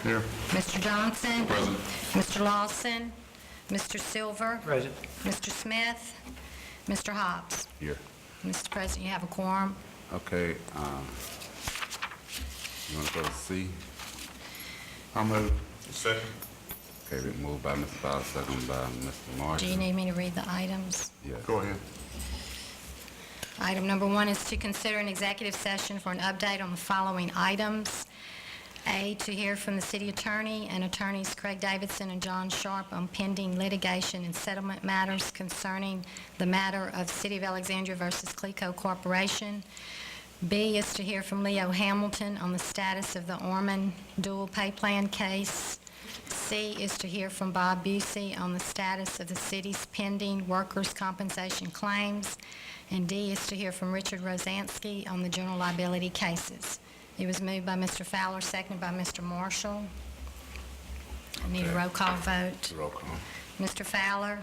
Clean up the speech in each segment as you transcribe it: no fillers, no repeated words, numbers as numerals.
Here. Mr. Johnson? Present. Mr. Lawson? Mr. Silver? Present. Mr. Smith? Mr. Hobbs? Here. Mr. President, you have a quorum. Okay, you want to go to C? I'll move. Second. Okay, been moved by Mr. Fowler, second by Mr. Marshall. Do you need me to read the items? Yes. Go ahead. Item number 1 is to consider an executive session for an update on the following items. A, to hear from the city attorney and attorneys Craig Davidson and John Sharp on pending litigation and settlement matters concerning the matter of City of Alexandria versus Clico Corporation. B is to hear from Leo Hamilton on the status of the Orman dual pay plan case. C is to hear from Bob Busey on the status of the city's pending workers' compensation claims. And D is to hear from Richard Rosansky on the general liability cases. It was moved by Mr. Fowler, seconded by Mr. Marshall. I need a Okay. roll call vote. Roll call. Mr. Fowler?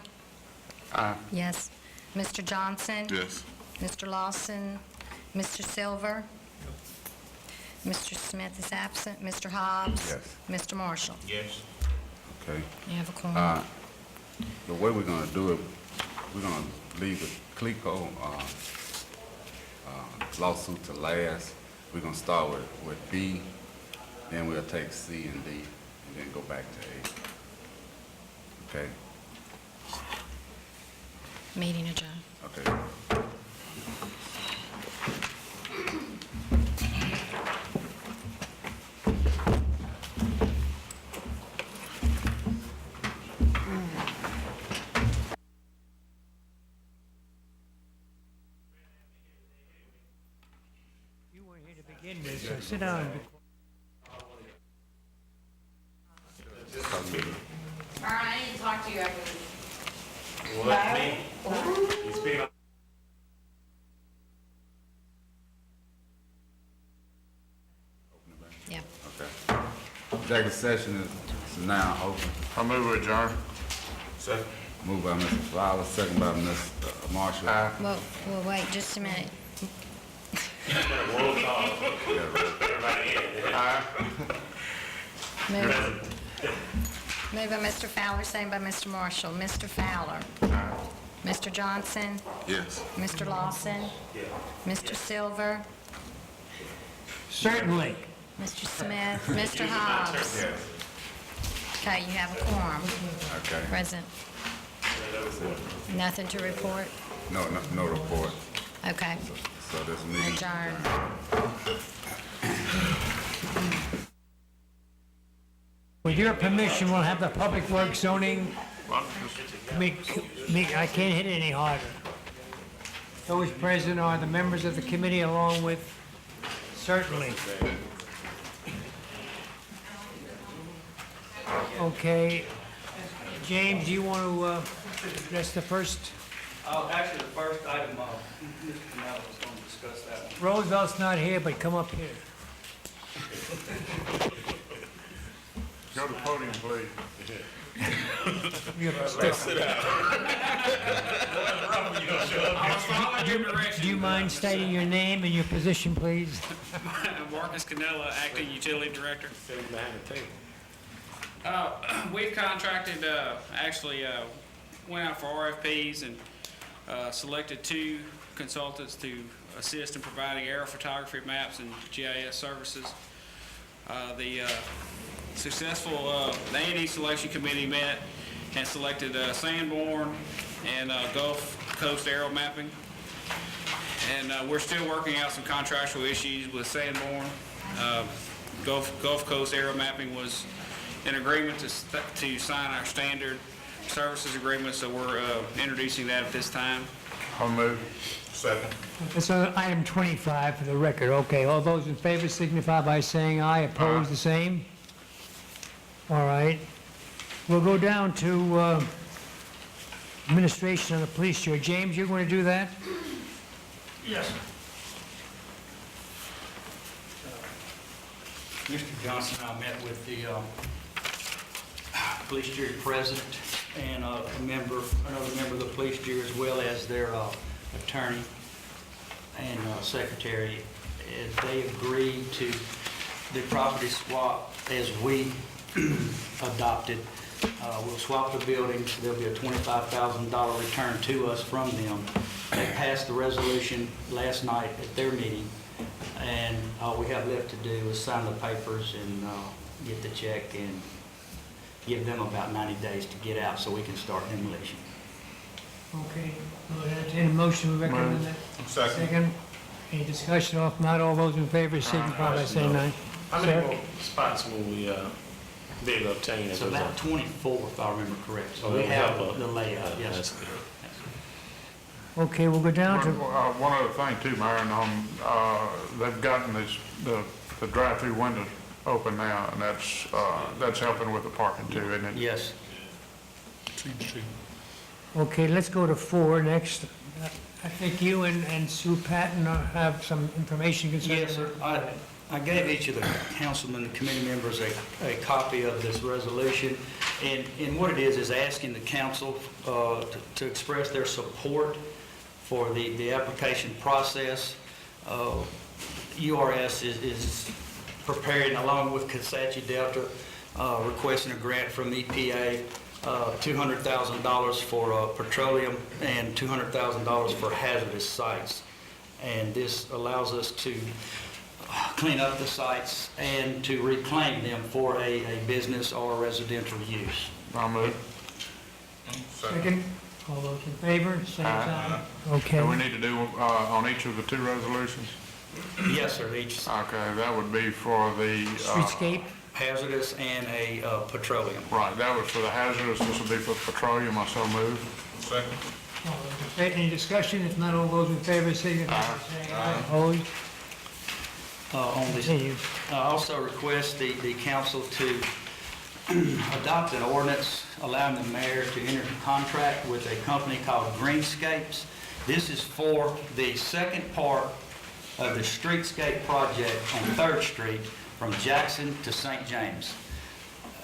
Aye. Yes. Mr. Johnson? Yes. Mr. Lawson? Mr. Silver? Mr. Smith is absent. Mr. Hobbs? Yes. Mr. Marshall? Yes. Okay. You have a quorum. The way we're gonna do it, we're gonna leave the Clico lawsuit to last. We're gonna start with B, then we'll take C and D, and then go back to A. Okay? Meeting adjourned. Okay. You weren't here to begin with, so sit down. All right, I need to talk to you after. Yeah. Okay. Executive session is now open. I'll move to adjourn. Second. Moved by Mr. Fowler, second by Mr. Marshall. Aye. Well, wait just a minute. Moved by Mr. Fowler, second by Mr. Marshall. Mr. Fowler. Mr. Johnson. Yes. Mr. Lawson. Mr. Silver. Certainly. Mr. Smith. Mr. Hobbs. Okay, you have a quorum. Okay. Present. Nothing to report? No report. Okay. So this meeting. Adjourned. With your permission, we'll have the public works zoning. I can't hit it any harder. Those present are the members of the committee along with, certainly. Okay. James, do you want to address the first? Actually, the first item, Mr. Canella was going to discuss that one. Roosevelt's not here, but come up here. Go to the podium, please. Do you mind stating your name and your position, please? Marcus Canella, Acting Utility Director. We've contracted, went out for RFPs and selected 2 consultants to assist in providing aerophotography maps and GIS services. The A&E selection committee met and selected Sanborn and Gulf Coast Aero Mapping. And we're still working out some contractual issues with Sanborn. Gulf Coast Aero Mapping was in agreement to sign our standard services agreement, so we're introducing that at this time. I'll move. Second. It's on item 25 for the record. Okay, all those in favor signify by saying aye. Opposed, the same? All right. We'll go down to administration of the police chair. James, you're going to do that? Yes. Mr. Johnson and I met with the police jury president and another member of the police jury, as well as their attorney and secretary. They agreed to the property swap as we adopted. We'll swap the buildings. There'll be a $25,000 return to us from them. They passed the resolution last night at their meeting, and all we have left to do is sign the papers and get the check and give them about 90 days to get out so we can start demolition. Okay, we'll entertain a motion, we recommend that. Second. Any discussion? If not, all those in favor signify by saying aye. How Sir? many more spots will we be able to obtain It's as a about result? 24, if I remember correct. So Oh, we we have have a- the layout, That's yes. good. Okay, we'll go down to, One other thing too, Mayor, and they've gotten the drive-through windows open now, and that's helping with the parking too, isn't it? Yes. okay, let's go to 4 next. I think you and Sue Patton have some information concerning. Yes, sir. I gave each of the councilmen and committee members a copy of this resolution. And what it is asking the council to express their support for the application process. URS is preparing, along with Coxsackie Delta, requesting a grant from EPA, $200,000 for petroleum and $200,000 for hazardous sites. And this allows us to clean up the sites and to reclaim them for a business or residential use. I'll move. Second, all those in favor, same sign. Okay, Do we need to do on each of the two resolutions? Yes, sir, each Okay, that would be for the... streetscape, hazardous and a petroleum. Right, that was for the hazardous, this would be for petroleum, I so move. Second. all those in fa- any discussion? If not, all those in favor signify by saying aye. Opposed? On this, Continue. I also request the council to adopt an ordinance allowing the mayor to enter into contract with a company called Greenscapes. This is for the second part of the streetscape project on 3rd Street from Jackson to St. James.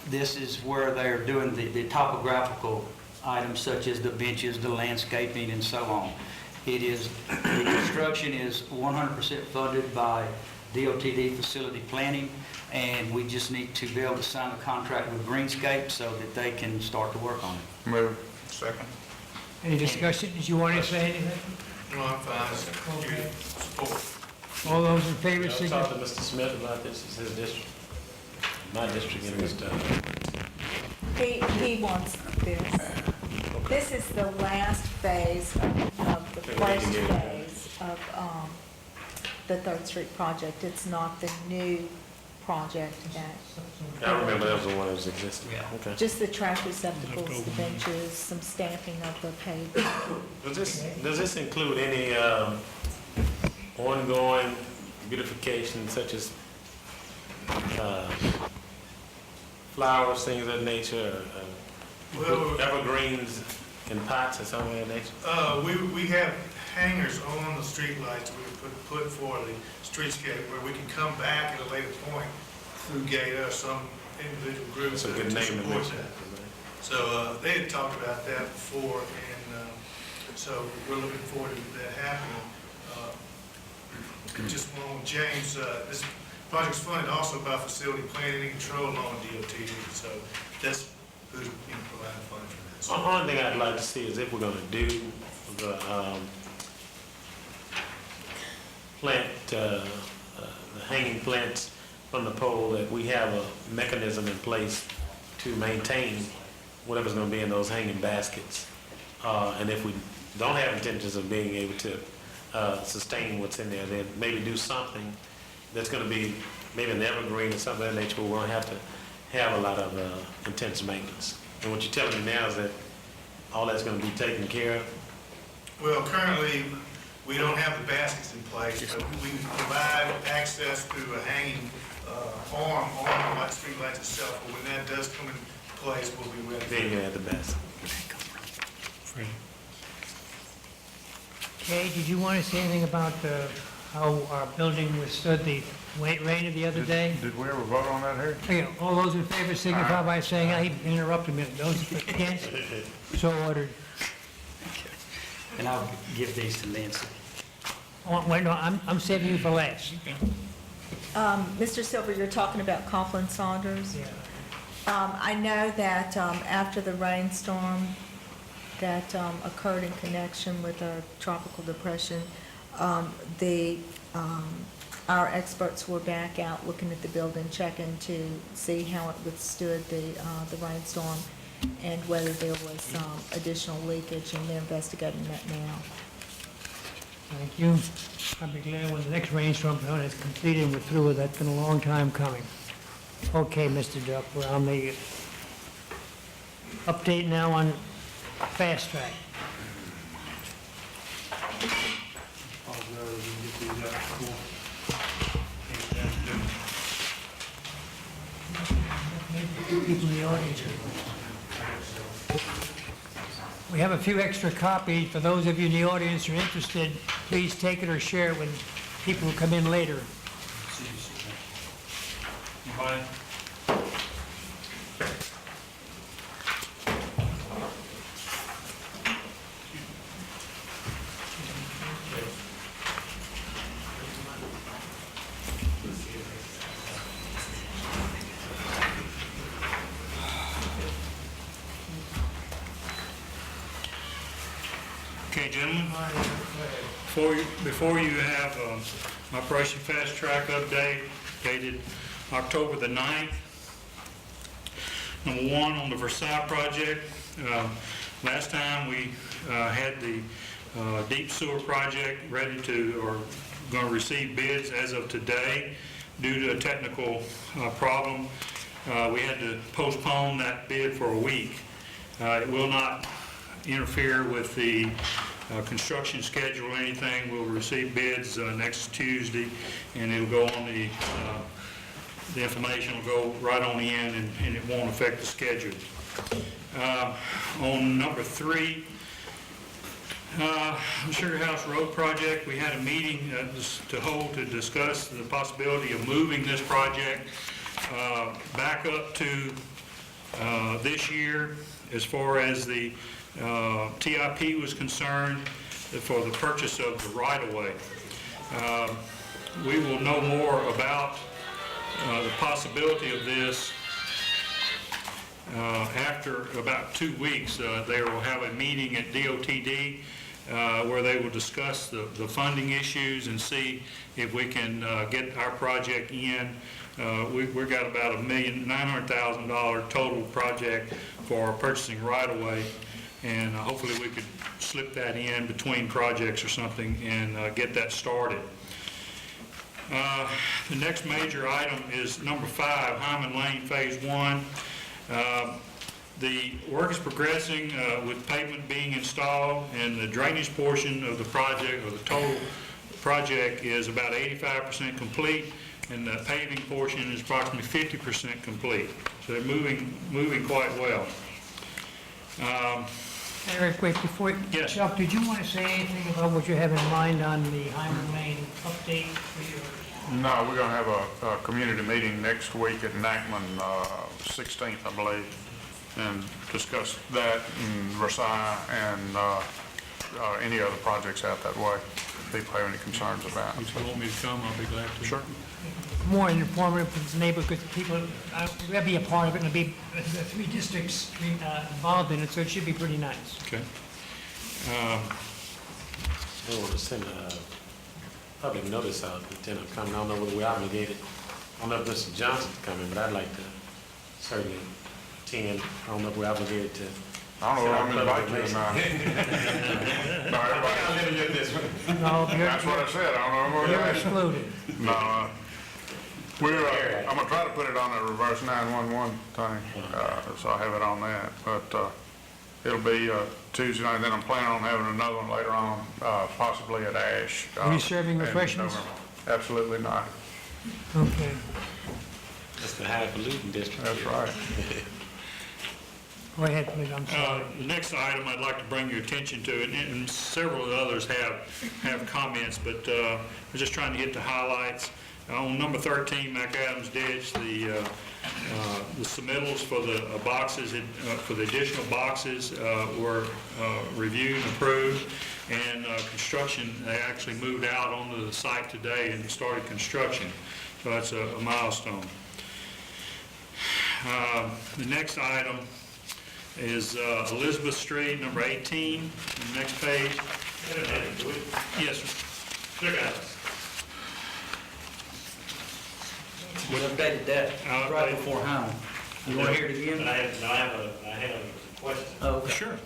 This is where they're doing the topographical items such as the benches, the landscaping, and so on. The construction is 100% funded by DOTD Facility Planning, and we just need to be able to sign a contract with Greenscape so that they can start to work on it. Move. Second. Any discussion? Did you want to say anything? No, I'm fine. Okay. Support. All those in favor I'll signify. talk to Mr. Smith about this, it's his district. My district getting this done. He wants this. This is the last phase of the first phase of the 3rd Street project. It's not the new project that, I remember that was the one that was existing. Yeah. Okay. just the trash receptacles, the benches, some stamping of the pavement. Does this include any ongoing beautification such as flowers, things of that nature, Well, evergreens in pots or something of that nature? we have hangers on the streetlights we put for the streetscape where we can come back at a later point through GATA or some individual groups That's a to good name to support mention. that. So they had talked about that before, and so we're looking forward to that happening. Just along with James, this project's funded also by facility planning and control along with DOTD, so that's who's providing funding for this. One only thing I'd like to see is if we're gonna do the the hanging plants from the pole, that we have a mechanism in place to maintain whatever's gonna be in those hanging baskets. And if we don't have intentions of being able to sustain what's in there, then maybe do something that's gonna be maybe an evergreen or something of that nature, where we won't have to have a lot of intense maintenance. And what you're telling me now is that all that's gonna be taken care of? Well, currently, we don't have the baskets in place, but we can provide access through a hanging arm on the street lights itself. But when that does come in place, we'll be ready. Then you have the best. Kay, did you want to say anything about how our building withstood the rain of the other day? Did we ever vote on that here? Okay, all those in favor signify by saying aye. He interrupted me. Those against? So ordered. And I'll give these to Nancy. Oh, wait, no, I'm saving you for last. Mr. Silver, you're talking about Coughlin Saunders? Yeah. I know that after the rainstorm that occurred in connection with a tropical depression, our experts were back out looking at the building, checking to see how it withstood the rainstorm and whether there was additional leakage, and they're investigating that now. Thank you. I'll be glad when the next rainstorm is completed and we're through with it. That's been a long time coming. Okay, Mr. Duck, we're on the update now on Fast Track. People in the audience. We have a few extra copies. For those of you in the audience who are interested, please take it or share it with people who come in later. Okay, gentlemen, before you have Operation Fast Track update dated October the 9th. Number one, on the Versailles project, last time we had the deep sewer project ready to, or going to receive bids as of today. Due to a technical problem, we had to postpone that bid for a week. It will not interfere with the construction schedule or anything. We'll receive bids next Tuesday, and it'll go on the information will go right on the end, and it won't affect the schedule. On number three, the Sugar House Road project, we had a meeting to hold to discuss the possibility of moving this project back up to this year as far as the TIP was concerned for the purchase of the right-of-way. We will know more about the possibility of this after about 2 weeks. They will have a meeting at DOTD where they will discuss the funding issues and see if we can get our project in. We've got about $1,900,000 total project for purchasing right-of-way, and hopefully we could slip that in between projects or something and get that started. The next major item is number 5, Hyman Lane Phase 1. The work is progressing with pavement being installed, and the drainage portion of the project, or the total project, is about 85% complete, and the paving portion is approximately 50% complete. So they're moving quite well. Eric, wait, before, Yes. Chuck, did you want to say anything about what you have in mind on the Hyman Lane update for your? No, we're gonna have a community meeting next week at Nackman, 16th, I believe, and discuss that and Versailles and any other projects out that way people have any concerns about. If you want me to come, I'll be glad to. Sure. More informative for the neighborhood, because people, we'll be a part of it, and there'll be the 3 districts involved in it, so it should be pretty nice. Okay. I want to send a public notice out, Lieutenant coming. I don't know whether we're obligated. I don't know if Mr. Johnson's coming, but I'd like to certainly attend. I don't know if we're obligated to. I don't know if I'm invited or not. No, everybody, No, that's what I said, I don't know if you're I'm excluded. No, I'm gonna try to put it on a reverse 911 thing, so I have it on that, but, it'll be, Tuesday night, then I'm planning on having another one later on, possibly at Ash. Are you serving in refreshments? November. Absolutely not, Okay. That's the highfalutin district. that's right. Go ahead, please, I'm sorry. The next item I'd like to bring your attention to, and several others have comments, but we're just trying to hit the highlights. On number 13, McAdams Ditch, the submittals for the boxes, for the additional boxes were reviewed and approved, and construction, they actually moved out onto the site today and started construction. So that's a milestone. The next item is Elizabeth Street, number 18, the next page. Yes, sir. Sugar House. We updated that right before Hyman. You want to hear it again? But I have a question. Oh, okay. Sure.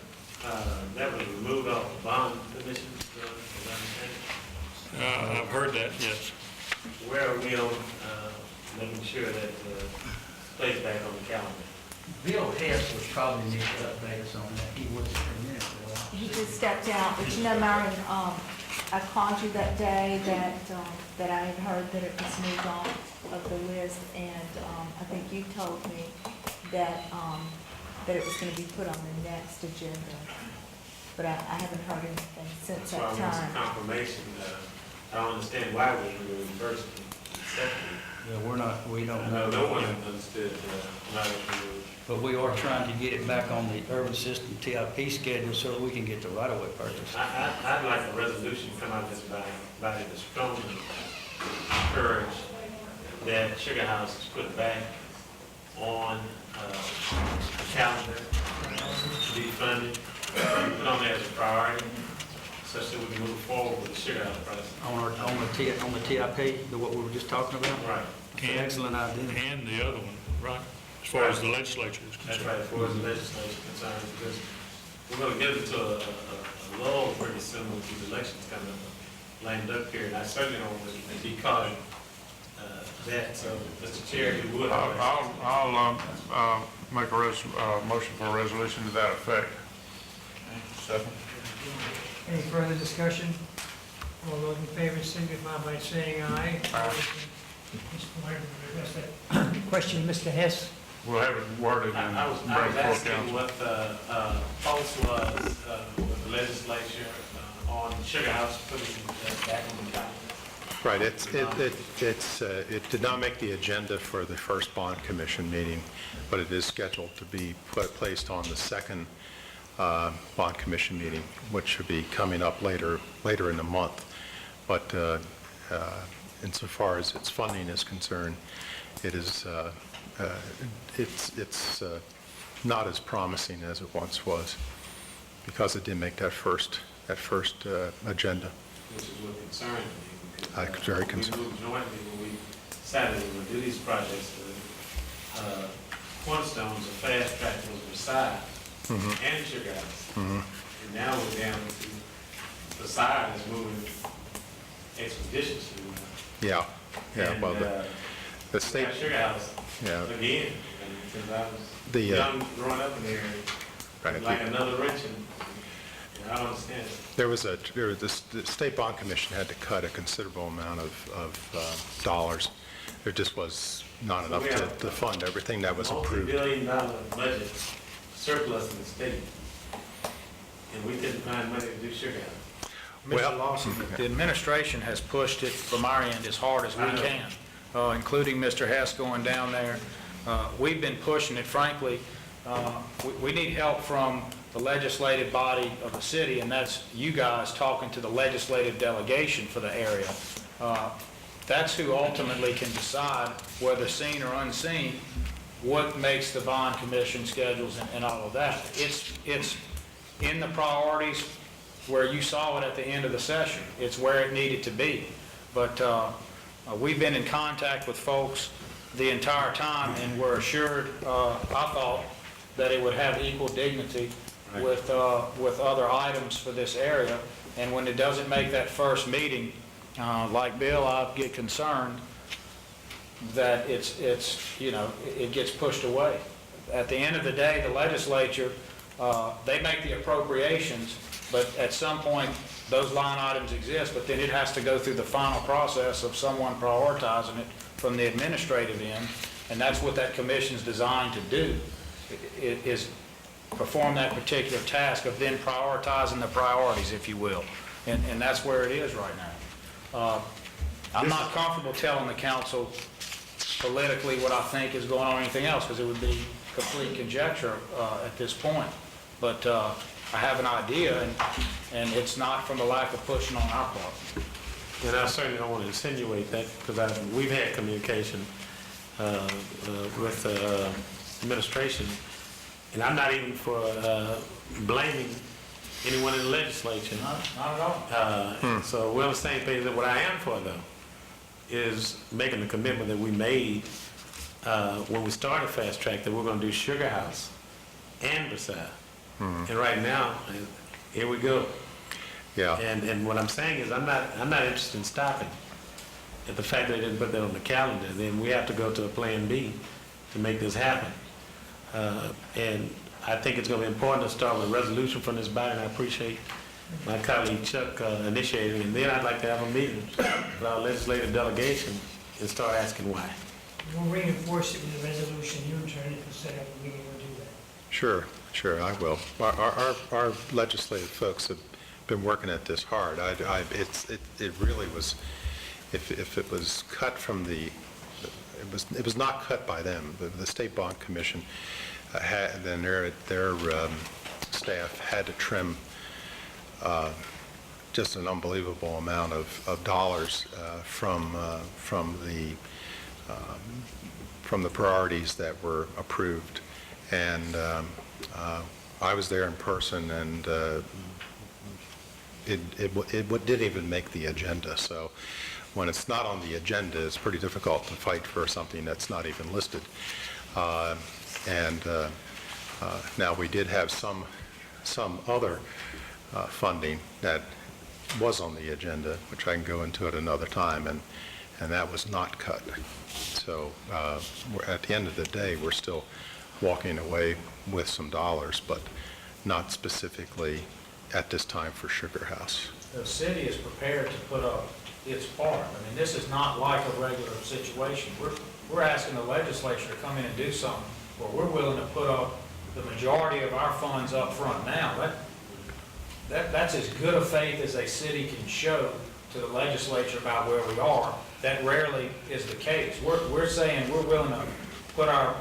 That was removed off the bond commission, as I understand. I've heard that, yes. Where are we on, making sure that, plays back on the calendar? Bill Hess was probably need to update us on that. He was for a minute for a while. He just stepped out, but you know, Myron, I called you that day that, that I had heard that it was moved off of the list, and, I think you told me that, that it was gonna be put on the next agenda. But I haven't heard anything since That's why that I want some time. confirmation. I don't understand why we were reversed and seconded. Yeah, we don't No know. one understood why it was removed. But we are trying to get it back on the urban system TIP schedule so that we can get the right-of-way purchase. I'd like a resolution come out this body to strongly encourage that Sugar House is put back on the calendar to be funded, put on there as a priority, such that we can move forward with the Sugar House project. On the TIP, what we were just talking about? Right. It's an excellent idea. And the other one, right, as far as the legislature is That's concerned. right, as far as the legislation is concerned, because we're gonna get into a lull pretty soon with these elections coming up, lame duck period. I certainly don't want to be caught in that, so, Mr. Chair, if you would. I'll make a motion for a resolution to that effect. Second. Any further discussion? All those in favor signify by saying aye. Aye. Question, Mr. Hess? We'll have it worded and I was bring it before asking council. what the pulse was with the legislature on Sugar House putting back on the calendar. Right, it did not make the agenda for the first bond commission meeting, but it is scheduled to be placed on the second bond commission meeting, which should be coming up later in the month. But insofar as its funding is concerned, it's not as promising as it once was, because it didn't make that first agenda. Which is what concerned me. I'm very concerned. We moved jointly when we decided we were going to do these projects. The cornerstones of fast track was Versailles and Sugar House. And now we're down to Versailles is moving expeditiously. Yeah, And, well, the state, got Sugar House yeah, again, because I was The, young growing up in there, right, like another wrench, and I don't understand it. the State Bond Commission had to cut a considerable amount of dollars. There just was not enough to fund everything that was approved. Multi-billion-dollar budget surplus in the state, and we couldn't find money to do Sugar House. Well, Mr. Lawson, the administration has pushed it from our end as hard as we can, including Mr. Hess going down there. We've been pushing it, frankly. We need help from the legislative body of the city, and that's you guys talking to the legislative delegation for the area. That's who ultimately can decide, whether seen or unseen, what makes the bond commission schedules and all of that. It's in the priorities where you saw it at the end of the session. It's where it needed to be. But we've been in contact with folks the entire time, and we're assured, I thought, that it would have equal dignity with other items for this area. And when it doesn't make that first meeting, like Bill, I get concerned that it gets pushed away. At the end of the day, the legislature, they make the appropriations, but at some point, those line items exist, but then it has to go through the final process of someone prioritizing it from the administrative end, and that's what that commission's designed to do, is perform that particular task of then prioritizing the priorities, if you will. And that's where it is right now. I'm not comfortable telling the council politically what I think is going on or anything else, because it would be complete conjecture at this point. But I have an idea, and it's not from a lack of pushing on our part. and I certainly don't want to insinuate that, because we've had communication with administration, and I'm not even for blaming anyone in the legislature. Not at all. So we're on the same page. What I am for, though, is making the commitment that we made when we started Fast Track, that we're going to do Sugar House and Versailles. And right now, here we go. Yeah. And what I'm saying is, I'm not interested in stopping at the fact that they didn't put that on the calendar. Then we have to go to a plan B to make this happen. And I think it's going to be important to start with a resolution from this body, and I appreciate my colleague Chuck initiating. And then I'd like to have a meeting with our legislative delegation and start asking why. We'll reinforce it with a resolution. You, Attorney, can set up a meeting, we'll do that. Sure, I will. Our legislative folks have been working at this hard. It really was, if it was cut from it was not cut by them. The State Bond Commission then their staff had to trim just an unbelievable amount of dollars from the priorities that were approved. And I was there in person, and it didn't even make the agenda. So when it's not on the agenda, it's pretty difficult to fight for something that's not even listed. Now we did have some other funding that was on the agenda, which I can go into at another time, and that was not cut. So at the end of the day, we're still walking away with some dollars, but not specifically at this time for Sugar House. The city is prepared to put up its part. I mean, this is not like a regular situation. We're asking the legislature to come in and do something where we're willing to put up the majority of our funds up front now. That's as good a faith as a city can show to the legislature about where we are. That rarely is the case. We're saying we're willing to put our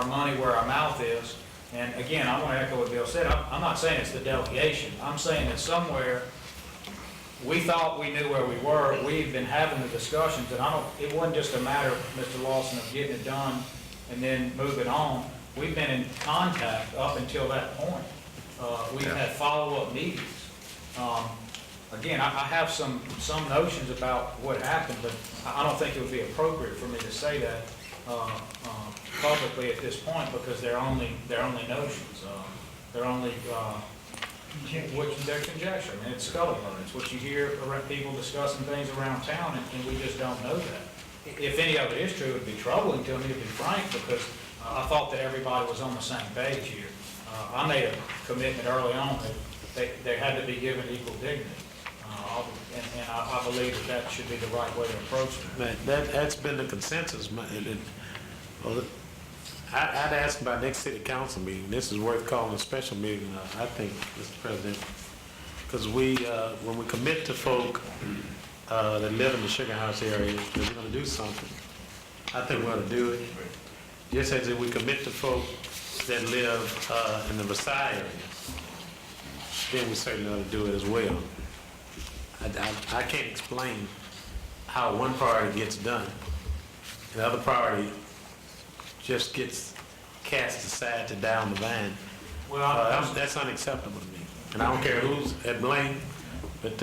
money where our mouth is. And again, I want to echo what Bill said. I'm not saying it's the delegation. I'm saying that somewhere we thought we knew where we were. We've been having the discussions, and it wasn't just a matter, Mr. Lawson, of getting it done and then moving on. We've been in contact up until that point. We've had follow-up meetings. Again, I have some notions about what happened, but I don't think it would be appropriate for me to say that publicly at this point, because they're only notions. They're only they're conjecture. I mean, it's scuttlebutt. It's what you hear around people discussing things around town, and we just don't know that. If any of it is true, it would be troubling to me, to be frank, because I thought that everybody was on the same page here. I made a commitment early on that they had to be given equal dignity. And I believe that should be the right way to approach it. That's been the consensus. I'd ask about next city council meeting. This is worth calling a special meeting, I think, Mr. President, because when we commit to folk that live in the Sugar House area that we're going to do something, I think we ought to do it. Just as if we commit to folk that live in the Versailles area, then we certainly ought to do it as well. I can't explain how one priority gets done, the other priority just gets cast aside to down the line. Well, that's unacceptable to me. And I don't care who's at blame, but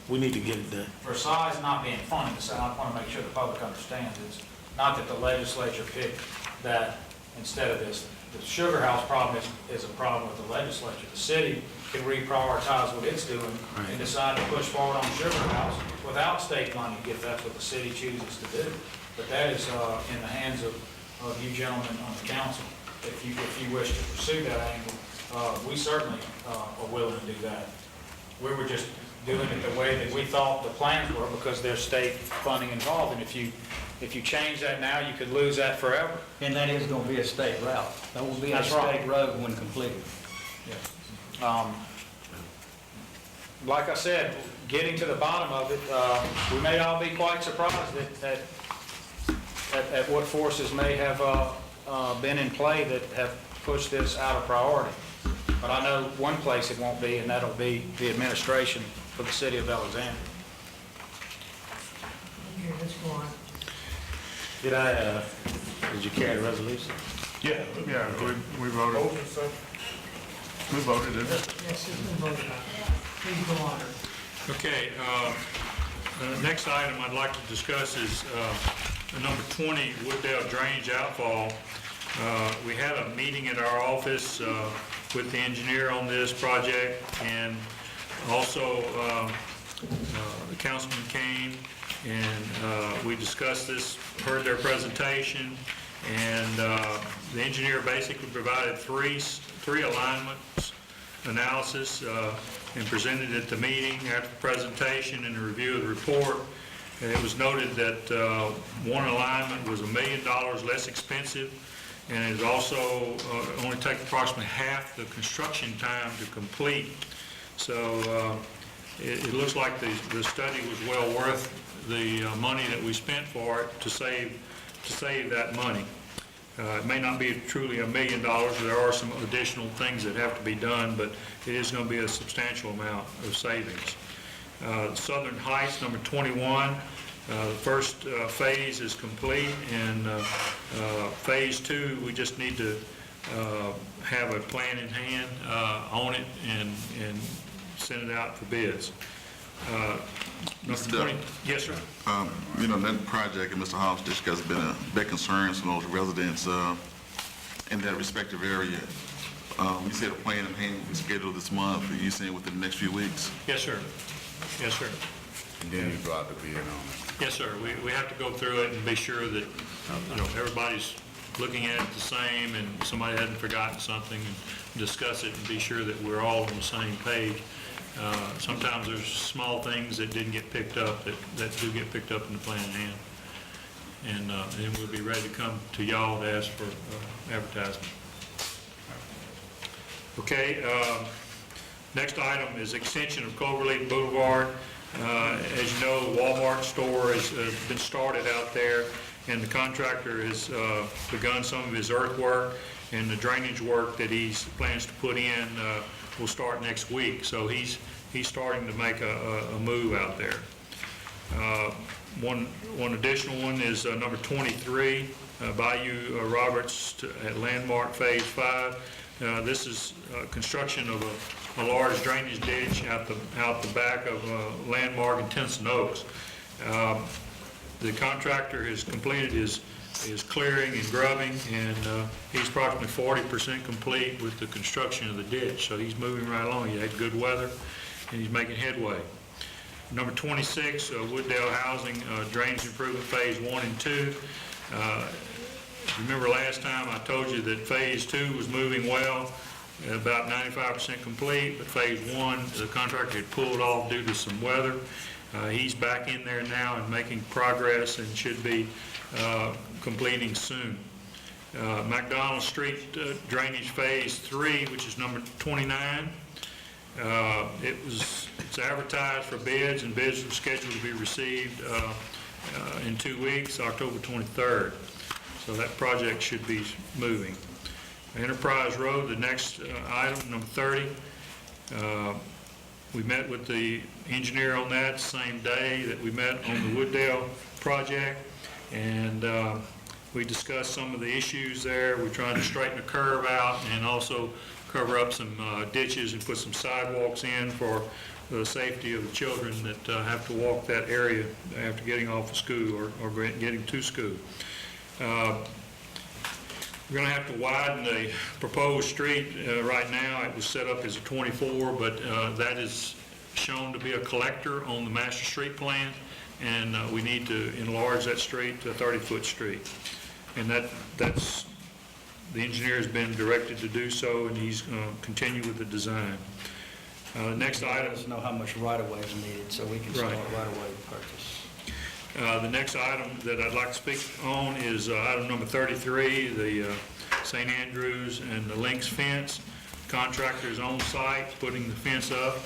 we need to get it done. Versailles not being funny, so I want to make sure the public understands. It's not that the legislature picked that instead of this. The Sugar House problem is a problem with the legislature. The city can reprioritize what it's doing and decide to push forward on Sugar House without state money if that's what the city chooses to do. But that is in the hands of you gentlemen on the council. If you wish to pursue that angle, we certainly are willing to do that. We were just doing it the way that we thought the plans were because there's state funding involved. And if you change that now, you could lose that forever. And that is going to be a state route. That will be a That's right. state road when completed. Like I said, getting to the bottom of it, we may all be quite surprised at what forces may have been in play that have pushed this out of priority. But I know one place it won't be, and that'll be the administration for the city of Alexandria. Did you carry the resolution? Yeah, we voted. We voted, didn't we? Yes, it's been voted on. Please go on. Okay, next item I'd like to discuss is number 20, Wooddale Drainage Outfall. We had a meeting at our office with the engineer on this project, and also the councilman came, and we discussed this, heard their presentation, and the engineer basically provided three alignments analysis and presented at the meeting after the presentation and the review of the report. And it was noted that one alignment was $1 million less expensive, and it also only take approximately half the construction time to complete. So it looks like the study was well worth the money that we spent for it to save that money. It may not be truly $1 million. There are some additional things that have to be done, but it is going to be a substantial amount of savings. Southern Heights, number 21, the first phase is complete, and phase 2, we just need to have a plan in hand on it and send it out for bids. Number 20, yes, sir. You know, that project in Mr. Hobbs' district has been a big concern for those residents in that respective area. You said a plan in hand is scheduled this month. Are you saying within the next few weeks? Yes, sir. Yes, sir. And then you go out to bid on it. Yes, sir. We have to go through it and be sure that, you know, everybody's looking at it the same and somebody hadn't forgotten something, and discuss it and be sure that we're all on the same page. Sometimes there's small things that didn't get picked up that do get picked up in the plan in hand. And then we'll be ready to come to y'all to ask for advertisement. Okay, next item is extension of Cloverleaf Boulevard. As you know, Walmart store has been started out there, and the contractor has begun some of his earthwork, and the drainage work that he plans to put in will start next week. So he's starting to make a move out there. One additional one is number 23, Bayou Roberts at Landmark Phase 5. This is construction of a large drainage ditch out the back of Landmark and Tenson Oaks. The contractor has completed his clearing and grubbing, and he's approximately 40% complete with the construction of the ditch. So he's moving right along. He had good weather, and he's making headway. Number 26, Wooddale Housing Drainage Improvement Phase 1 and 2. Remember last time I told you that Phase 2 was moving well, about 95% complete, but Phase 1, the contractor had pulled off due to some weather. He's back in there now and making progress and should be completing soon. McDonald Street Drainage Phase 3, which is number 29. It's advertised for bids, and bids are scheduled to be received in 2 weeks, October 23rd. So that project should be moving. Enterprise Road, the next item, number 30. We met with the engineer on that the same day that we met on the Wooddale project, and we discussed some of the issues there. We're trying to straighten the curve out and also cover up some ditches and put some sidewalks in for the safety of the children that have to walk that area after getting off of school or getting to school. We're going to have to widen the proposed street. Right now, it was set up as a 24, but that is shown to be a collector on the master street plan, and we need to enlarge that street to a 30-foot street. And that's the engineer has been directed to do so, and he's going to continue with the design. Next item. Let us know how much right-of-way is needed, so we can start right-of-way purchase. The next item that I'd like to speak on is item number 33, the St. Andrews and the Lynx fence. Contractor is on site putting the fence up,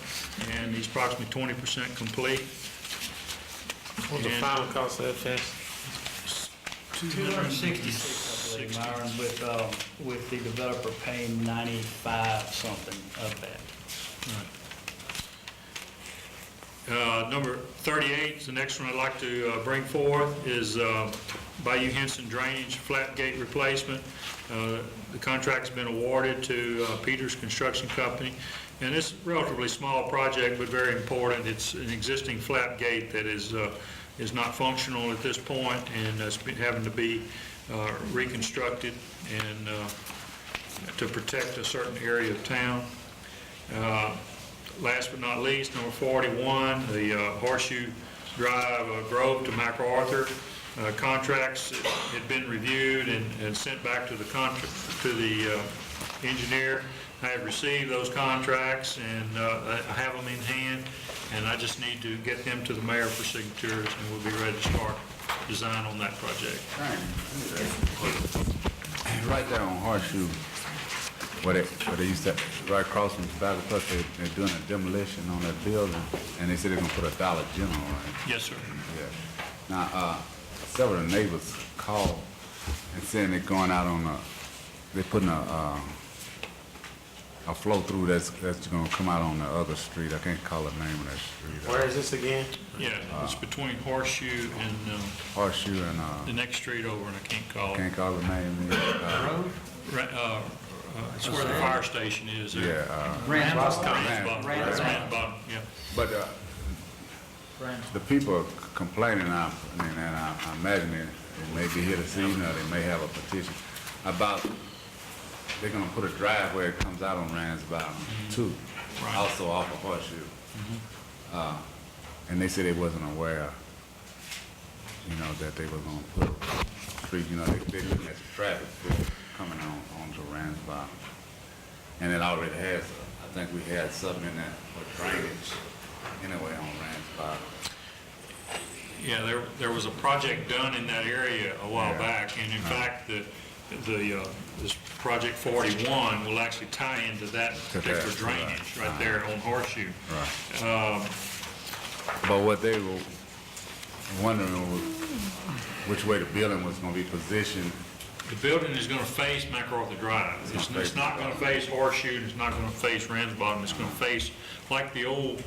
and he's approximately 20% complete. What's the final cost of that fence? 266, I believe, Myron, with the developer paying 95 something of that. Number 38 is the next one I'd like to bring forth, is Bayou Henson Drainage Flat Gate Replacement. The contract's been awarded to Peters Construction Company, and it's a relatively small project, but very important. It's an existing flat gate that is not functional at this point, and it's having to be reconstructed and to protect a certain area of town. Last but not least, number 41, the Horseshoe Drive Grove to MacArthur. Contracts had been reviewed and sent back to the engineer. I have received those contracts, and I have them in hand, and I just need to get them to the mayor for signatures, and we'll be ready to start design on that project. Right there on Horseshoe, where they used to, right across from Tobacco Plus, they're doing a demolition on that building, and they said they're gonna put a Dollar General, right? Yes, sir. Yeah. Now, several of the neighbors called and saying they're going out on they're putting a flow through that's gonna come out on the other street. I can't call the name of that street. Where is this again? Yeah, it's between Horseshoe and Horseshoe and, the next street over, and I can't call it. can't call the name. It's where the fire station is there. Yeah, Randbottom, yeah. but, the people are complaining, and I imagine they may be here this evening, or they may have a petition about, they're gonna put a driveway that comes out on Rand's Bottom too, Right. also off of Horseshoe. And they said they wasn't aware, that they were gonna put a street, they're looking at the traffic coming onto Rand's Bottom. And it already has, I think we had something in that for drainage anyway on Rand's Bottom. Yeah, there was a project done in that area a while back, and in fact, this project 41 will actually tie into that particular drainage right there on Horseshoe. Right. But what they were wondering was which way the building was gonna be positioned. The building is going to face MacArthur Drive. It's not going to face Horseshoe, and it's not going to face Rand's Bottom. It's going to face like the old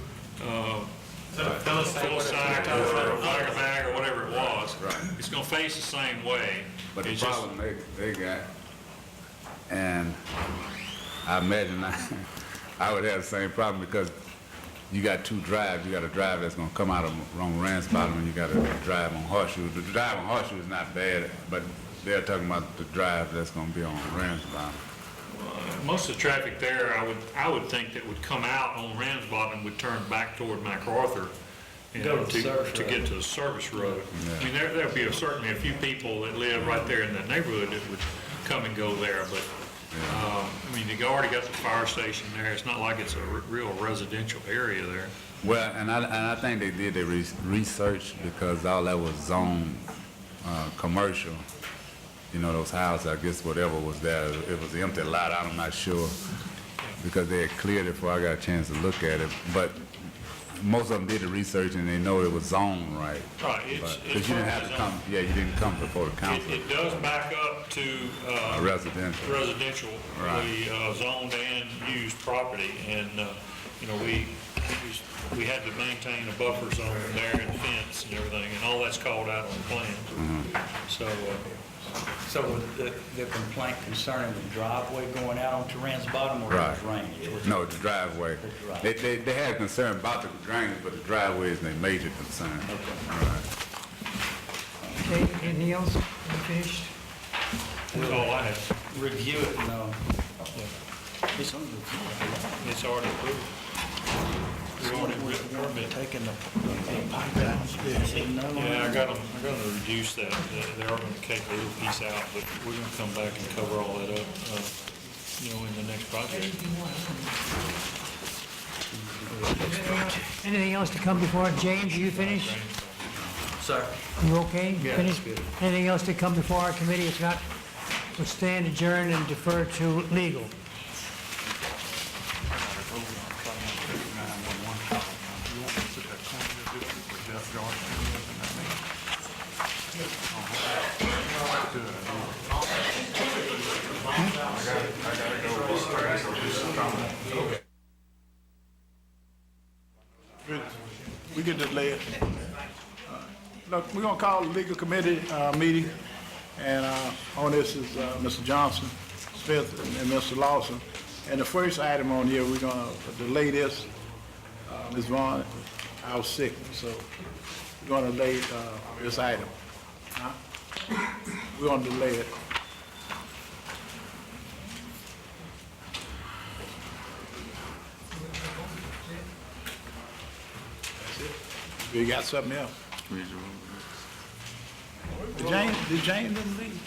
Philistine or Bag or whatever it was. Right. It's going to face the same way. But the It's just- problem they got, and I imagine I would have the same problem, because you got two drives. You got a drive that's gonna come out on Rand's Bottom, and you got a drive on Horseshoe. The drive on Horseshoe is not bad, but they're talking about the drive that's gonna be on Rand's Bottom. Most of the traffic there, I would think that would come out on Rand's Bottom would turn back toward MacArthur and Go to the service to road. get to the service road. Yeah. I mean, there'll be certainly a few people that live right there in that neighborhood that would come and go there, but, I mean, you already got the fire station there. It's not like it's a real residential area there. Well, and I think they did their research, because all that was zone commercial. Those houses, I guess whatever was there, it was an empty lot, I'm not sure, because they had cleared it before I got a chance to look at it. But most of them did the research, and they know it was zoned right. Right, Because you didn't have to come, you didn't come before the council. It does back up to Residential. residential, Right. zoned and used property, and, we had to maintain a buffer zone there and fence and everything, and all that's called out on the plan. So, So was the complaint concerning the driveway going out onto Rand's Bottom, or the Right. drainage? No, the driveway. The They had concern about the drainage, but the driveway is their major concern. Right. Okay, anything else? You finished? that's all I have. Review it, no. It's already approved. We already permit. Taking the pipe down. Yeah, I got them to reduce that. They are going to take a little piece out, but we're going to come back and cover all that up, in the next project. Anything else to come before? James, are you finished? Sir? You okay? Yeah, Finished? good. Anything else to come before our committee? If not, we'll stand adjourned and defer to legal. We get to lay it. look, we're gonna call the legal committee, meeting, and, on this is, Mr. Johnson, Smith, and Mr. Lawson. And the first item on here, we're gonna delay this, Ms. Vaughn, I was sick, so we're gonna delay, this item. Huh? We're gonna delay it. You got something else? Did James didn't leave?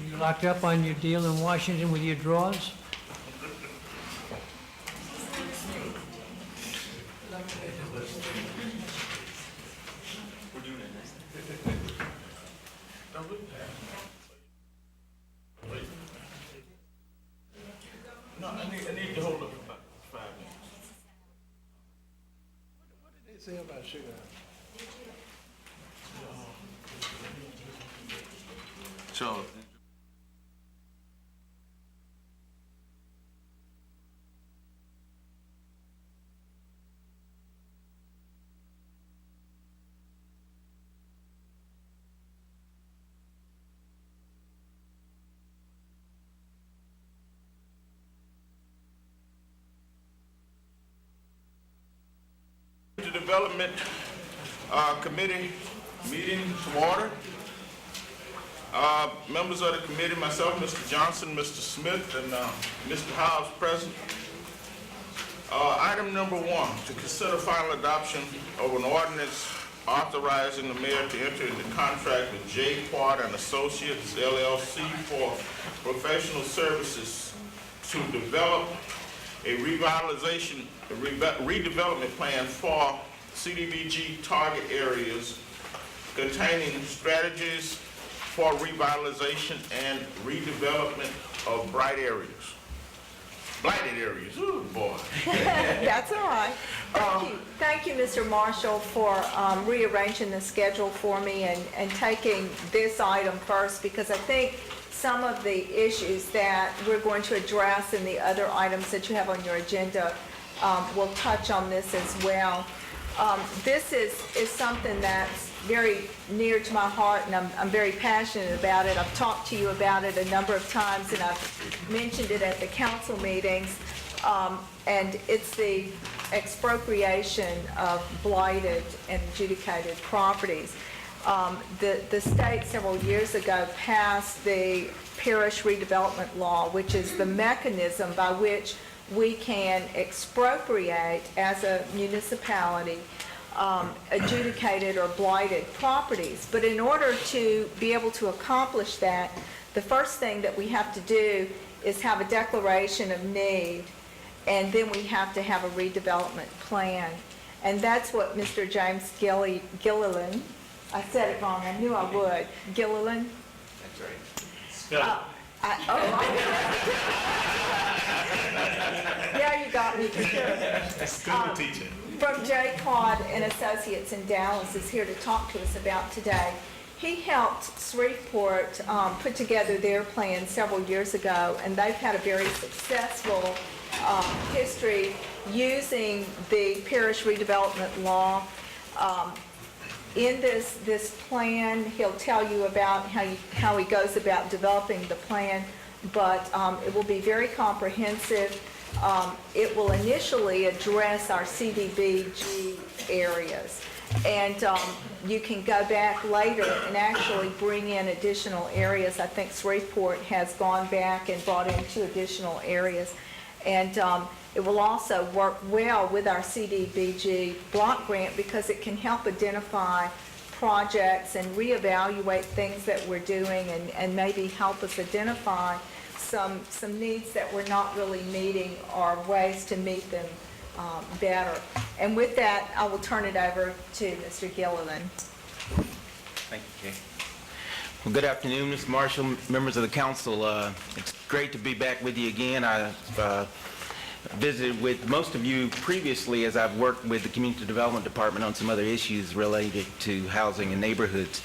You locked up on your deal in Washington with your drawers? No, I need to hold up for about 5 minutes. What did they say about sugar? Charles. The Development Committee meeting to order. Members of the committee, myself, Mr. Johnson, Mr. Smith, and Mr. Howes present. Item number 1, to consider final adoption of an ordinance authorizing the mayor to enter into contract with J. Quad and Associates, LLC, for professional services to develop a redevelopment plan for CDBG target areas containing strategies for revitalization and redevelopment of blighted areas. Ooh, boy. That's all right. Thank you, Mr. Marshall, for rearranging the schedule for me and taking this item first, because I think some of the issues that we're going to address in the other items that you have on your agenda will touch on this as well. This is something that's very near to my heart, and I'm very passionate about it. I've talked to you about it a number of times, and I've mentioned it at the council meetings, and it's the expropriation of blighted and adjudicated properties. The state several years ago passed the parish redevelopment law, which is the mechanism by which we can expropriate as a municipality adjudicated or blighted properties. But in order to be able to accomplish that, the first thing that we have to do is have a declaration of need, and then we have to have a redevelopment plan. And that's what Mr. James Gilliland, I said it wrong, I knew I would, Gilliland? That's right. Spell Yeah, you got me for sure. School teacher. From J. Claude and Associates in Dallas is here to talk to us about today. He helped Shreveport put together their plan several years ago, and they've had a very successful history using the parish redevelopment law. In this plan, he'll tell you about how he goes about developing the plan, but it will be very comprehensive. It will initially address our CDBG areas, and you can go back later and actually bring in additional areas. I think Shreveport has gone back and brought in 2 additional areas, and it will also work well with our CDBG block grant because it can help identify projects and reevaluate things that we're doing, and maybe help us identify some needs that we're not really meeting or ways to meet them better. And with that, I will turn it over to Mr. Gilliland. Thank you, Kay. Well, good afternoon, Mr. Marshall, members of the council. It's great to be back with you again. I visited with most of you previously as I've worked with the Community Development Department on some other issues related to housing and neighborhoods.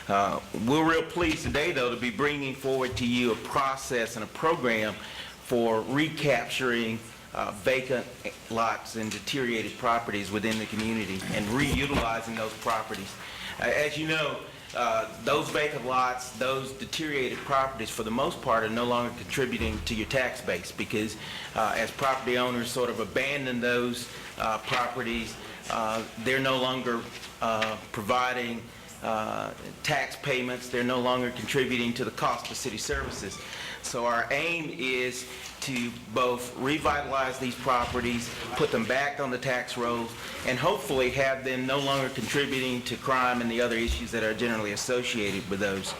We're real pleased today, though, to be bringing forward to you a process and a program for recapturing vacant lots and deteriorated properties within the community and reutilizing those properties. As you know, those vacant lots, those deteriorated properties, for the most part, are no longer contributing to your tax base because as property owners sort of abandon those properties, they're no longer providing tax payments. They're no longer contributing to the cost of city services. So our aim is to both revitalize these properties, put them back on the tax rolls, and hopefully have them no longer contributing to crime and the other issues that are generally associated with those.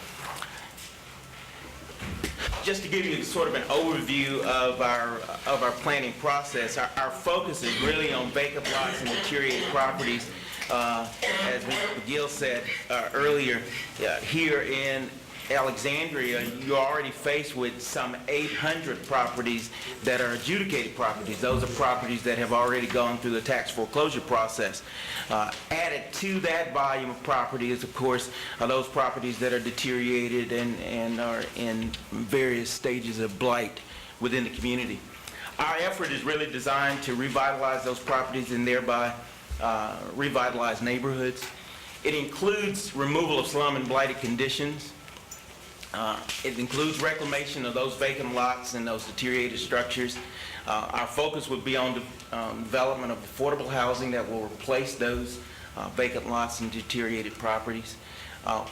Just to give you sort of an overview of our planning process, our focus is really on vacant lots and deteriorated properties. As Mr. McGill said earlier, here in Alexandria, you're already faced with some 800 properties that are adjudicated properties. Those are properties that have already gone through the tax foreclosure process. Added to that volume of property is, of course, those properties that are deteriorated and are in various stages of blight within the community. Our effort is really designed to revitalize those properties and thereby revitalize neighborhoods. It includes removal of slum and blighted conditions. It includes reclamation of those vacant lots and those deteriorated structures. Our focus would be on development of affordable housing that will replace those vacant lots and deteriorated properties.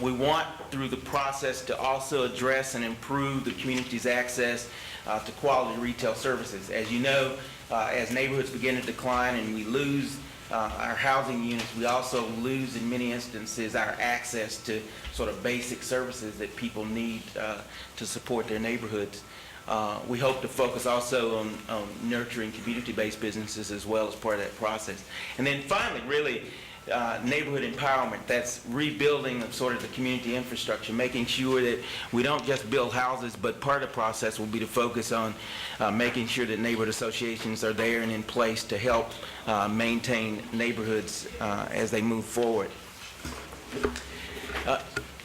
We want, through the process, to also address and improve the community's access to quality retail services. As you know, as neighborhoods begin to decline and we lose our housing units, we also lose in many instances our access to sort of basic services that people need to support their neighborhoods. We hope to focus also on nurturing community-based businesses as well as part of that process. And then finally, really, neighborhood empowerment. That's rebuilding of sort of the community infrastructure, making sure that we don't just build houses, but part of the process will be to focus on making sure that neighborhood associations are there and in place to help maintain neighborhoods as they move forward.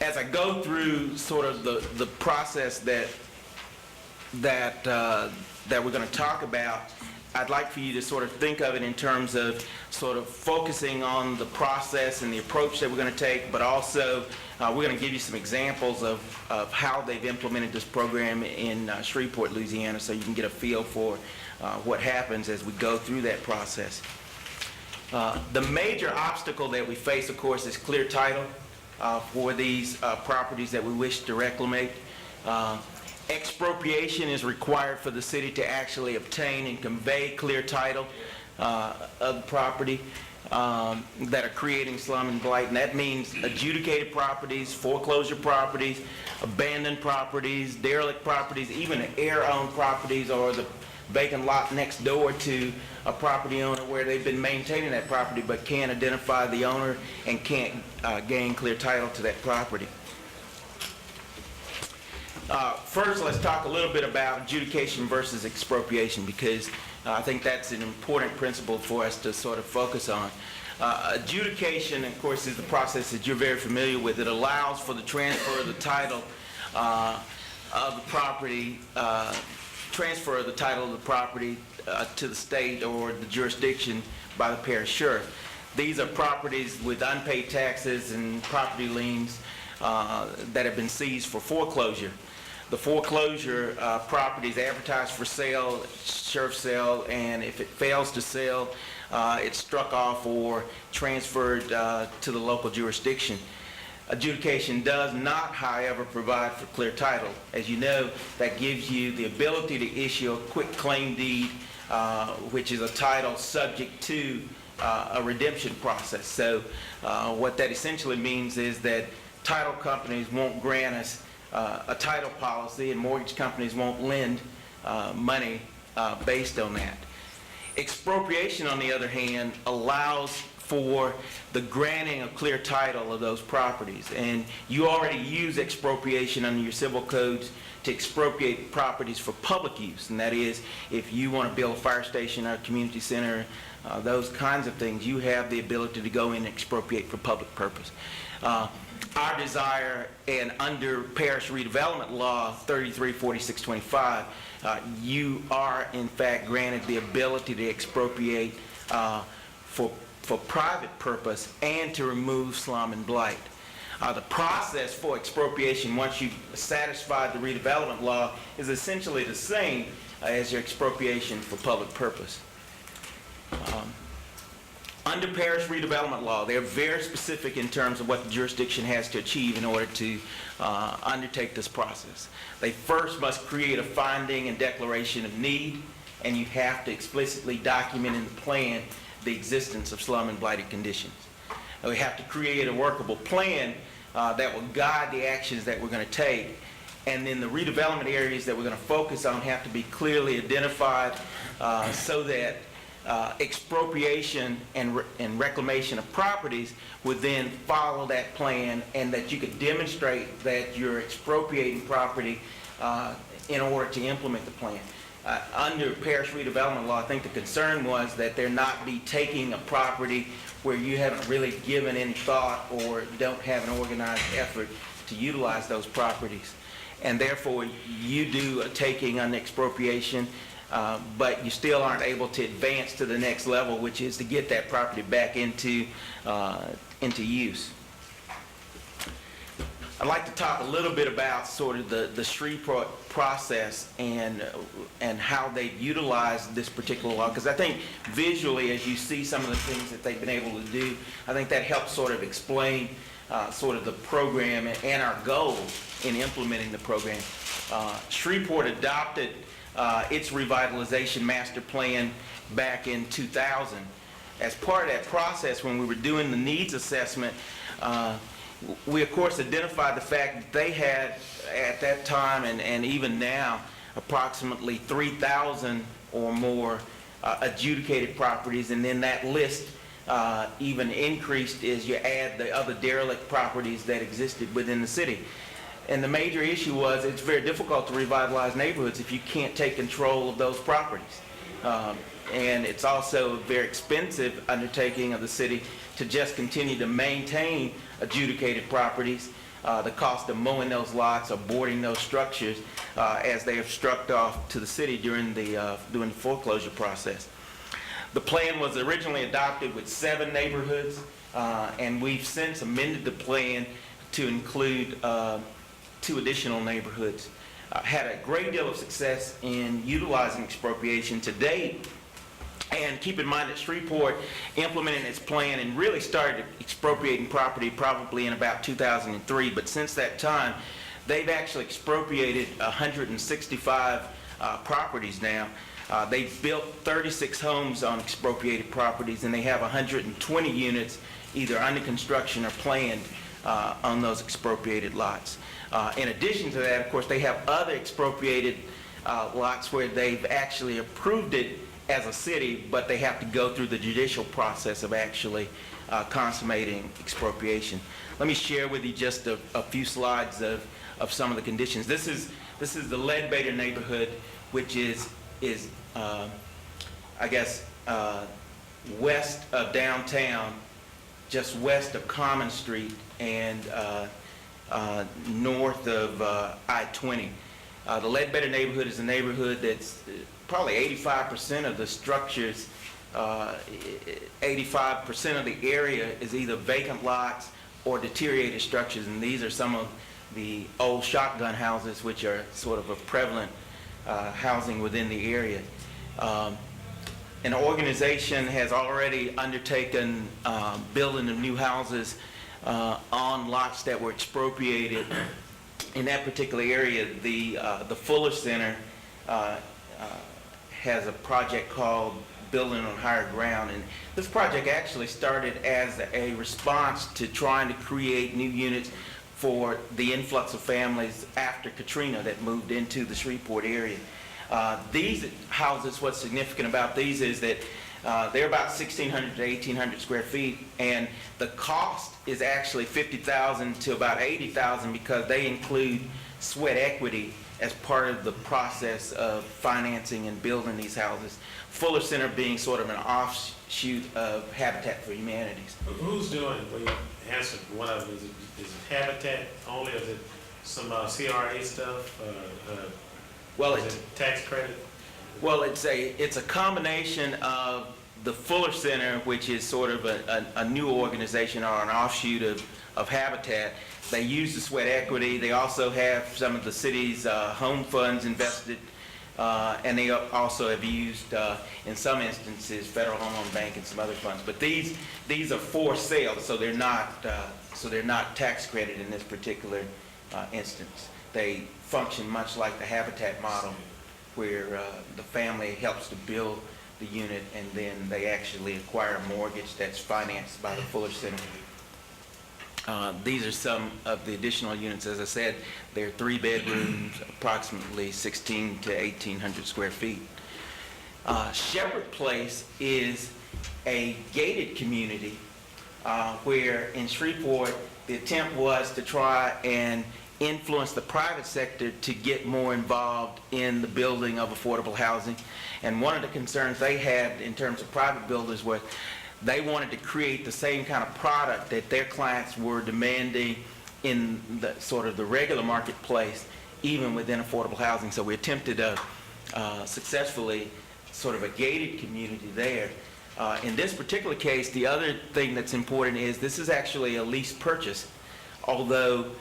As I go through sort of the process that we're going to talk about, I'd like for you to sort of think of it in terms of sort of focusing on the process and the approach that we're going to take, but also we're going to give you some examples of how they've implemented this program in Shreveport, Louisiana, so you can get a feel for what happens as we go through that process. The major obstacle that we face, of course, is clear title for these properties that we wish to reclamate. Expropriation is required for the city to actually obtain and convey clear title of the property that are creating slum and blight. And that means adjudicated properties, foreclosure properties, abandoned properties, derelict properties, even heir-owned properties or the vacant lot next door to a property owner where they've been maintaining that property but can't identify the owner and can't gain clear title to that property. First, let's talk a little bit about adjudication versus expropriation, because I think that's an important principle for us to sort of focus on. Adjudication, of course, is the process that you're very familiar with. It allows for the transfer of the title of the property, to the state or the jurisdiction by the parish sheriff. These are properties with unpaid taxes and property liens that have been seized for foreclosure. The foreclosure property is advertised for sale, sheriff's sale, and if it fails to sell, it's struck off or transferred to the local jurisdiction. Adjudication does not, however, provide for clear title. As you know, that gives you the ability to issue a quick claim deed, which is a title subject to a redemption process. So what that essentially means is that title companies won't grant us a title policy, and mortgage companies won't lend money based on that. Expropriation, on the other hand, allows for the granting of clear title of those properties. And you already use expropriation under your civil codes to expropriate properties for public use. And that is, if you want to build a fire station or a community center, those kinds of things, you have the ability to go in and expropriate for public purpose. our desire, and under parish redevelopment law 334625, you are in fact granted the ability to expropriate for private purpose and to remove slum and blight. The process for expropriation, once you've satisfied the redevelopment law, is essentially the same as your expropriation for public purpose. Under parish redevelopment law, they're very specific in terms of what the jurisdiction has to achieve in order to undertake this process. They first must create a finding and declaration of need, and you have to explicitly document in the plan the existence of slum and blighted conditions. We have to create a workable plan that will guide the actions that we're going to take, and then the redevelopment areas that we're going to focus on have to be clearly identified so that expropriation and reclamation of properties would then follow that plan, and that you could demonstrate that you're expropriating property in order to implement the plan. Under parish redevelopment law, I think the concern was that there not be taking a property where you haven't really given any thought or don't have an organized effort to utilize those properties. And therefore, you do a taking on expropriation, but you still aren't able to advance to the next level, which is to get that property back into use. I'd like to talk a little bit about sort of the Shreveport process and how they've utilized this particular law, because I think visually, as you see some of the things that they've been able to do, I think that helps sort of explain sort of the program and our goal in implementing the program. Shreveport adopted its revitalization master plan back in 2000. As part of that process, when we were doing the needs assessment, we of course identified the fact that they had at that time and even now approximately 3,000 or more adjudicated properties, and then that list even increased as you add the other derelict properties that existed within the city. And the major issue was it's very difficult to revitalize neighborhoods if you can't take control of those properties. And it's also a very expensive undertaking of the city to just continue to maintain adjudicated properties, the cost of mowing those lots or boarding those structures as they have struck off to the city during the foreclosure process. The plan was originally adopted with 7 neighborhoods, and we've since amended the plan to include 2 additional neighborhoods. Had a great deal of success in utilizing expropriation to date. And keep in mind that Shreveport implemented its plan and really started expropriating property probably in about 2003. But since that time, they've actually expropriated 165 properties now. They've built 36 homes on expropriated properties, and they have 120 units either under construction or planned on those expropriated lots. In addition to that, of course, they have other expropriated lots where they've actually approved it as a city, but they have to go through the judicial process of actually consummating expropriation. Let me share with you just a few slides of some of the conditions. This is the Ledbetter neighborhood, which is I guess west of downtown, just west of Common Street and north of I-20. The Ledbetter neighborhood is a neighborhood that's probably 85% of the structures, 85% of the area is either vacant lots or deteriorated structures, and these are some of the old shotgun houses, which are sort of a prevalent housing within the area. An organization has already undertaken building of new houses on lots that were expropriated. In that particular area, the Fuller Center has a project called Building on Higher Ground, and this project actually started as a response to trying to create new units for the influx of families after Katrina that moved into the Shreveport area. These houses, what's significant about these is that They're about 1,600 to 1,800 square feet, and the cost is actually $50,000 to about $80,000 because they include sweat equity as part of the process of financing and building these houses. Fuller Center being sort of an offshoot of Habitat for Humanities. Who's doing it? Well, you answered one of them. Is it Habitat only, or is it some CRA stuff? Well, is it tax credit? Well, it's a combination of the Fuller Center, which is sort of a new organization or an offshoot of Habitat. They use the sweat equity. They also have some of the city's home funds invested, and they also have used, in some instances, Federal Home Loan Bank and some other funds. But these are for sale, so they're not tax credit in this particular instance. They function much like the Habitat model, where the family helps to build the unit, and then they actually acquire a mortgage that's financed by the Fuller Center. These are some of the additional units. As I said, they're 3 bedrooms, approximately 16 to 1,800 square feet. Shepherd Place is a gated community where in Shreveport the attempt was to try and influence the private sector to get more involved in the building of affordable housing. And one of the concerns they had in terms of private builders was they wanted to create the same kind of product that their clients were demanding in the sort of the regular marketplace, even within affordable housing. So we attempted to successfully sort of a gated community there. In this particular case, the other thing that's important is this is actually a lease purchase, although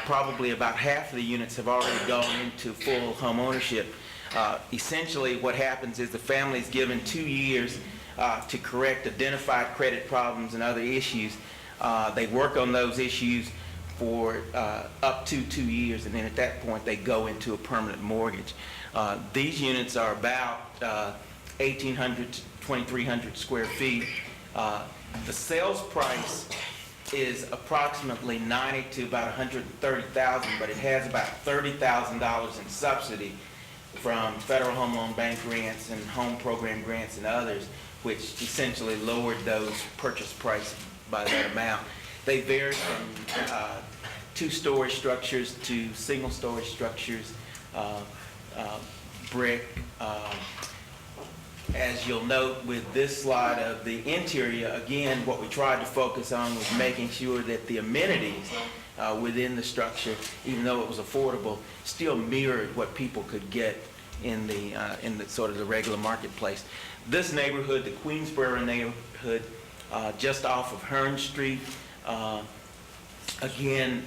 probably about half of the units have already gone into full home ownership. Essentially what happens is the family is given 2 years to correct identified credit problems and other issues. They work on those issues for up to 2 years, and then at that point they go into a permanent mortgage. These units are about 1,800 to 2,300 square feet. The sales price is approximately $90,000 to about $130,000, but it has about $30,000 in subsidy from Federal Home Loan Bank grants and home program grants and others, which essentially lowered those purchase price by that amount. They vary from 2-story structures to single-story structures, brick. As you'll note with this slide of the interior, again, what we tried to focus on was making sure that the amenities within the structure, even though it was affordable, still mirrored what people could get in the sort of the regular marketplace. This neighborhood, the Queensboro neighborhood, just off of Hearn Street, again,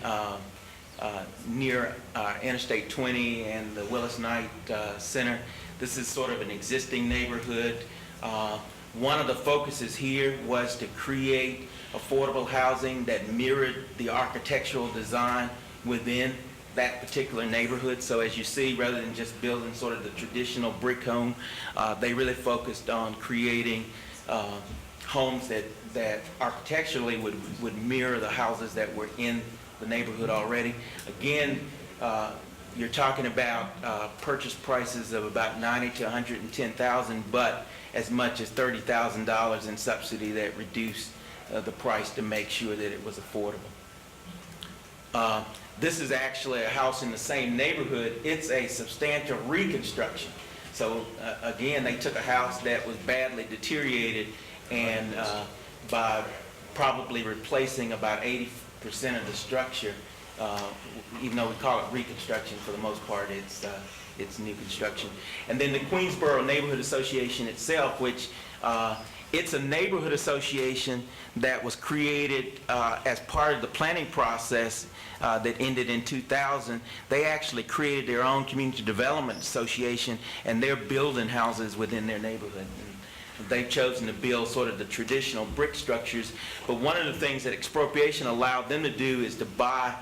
near Interstate 20 and the Willis Knight Center. This is sort of an existing neighborhood. One of the focuses here was to create affordable housing that mirrored the architectural design within that particular neighborhood. So as you see, rather than just building sort of the traditional brick home, they really focused on creating homes that architecturally would mirror the houses that were in the neighborhood already. Again, you're talking about purchase prices of about $90,000 to $110,000, but as much as $30,000 in subsidy that reduced the price to make sure that it was affordable. This is actually a house in the same neighborhood. It's a substantial reconstruction. So again, they took a house that was badly deteriorated, and by probably replacing about 80% of the structure, even though we call it reconstruction, for the most part it's new construction. And then the Queensboro Neighborhood Association itself, which it's a neighborhood association that was created as part of the planning process that ended in 2000. They actually created their own community development association, and they're building houses within their neighborhood. And they've chosen to build sort of the traditional brick structures, but one of the things that expropriation allowed them to do is to buy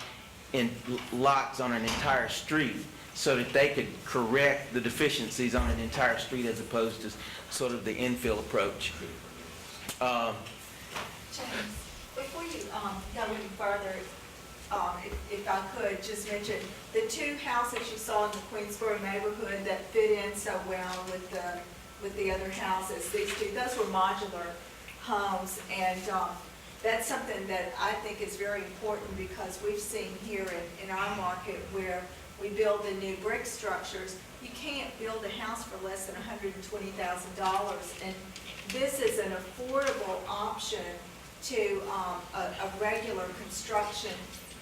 in lots on an entire street so that they could correct the deficiencies on an entire street as opposed to sort of the infill approach. James, before you go any further, if I could just mention the 2 houses you saw in the Queensboro neighborhood that fit in so well with with the other houses. Those were modular homes, and that's something that I think is very important because we've seen here in our market where we build the new brick structures, you can't build a house for less than $120,000. And this is an affordable option to a regular construction.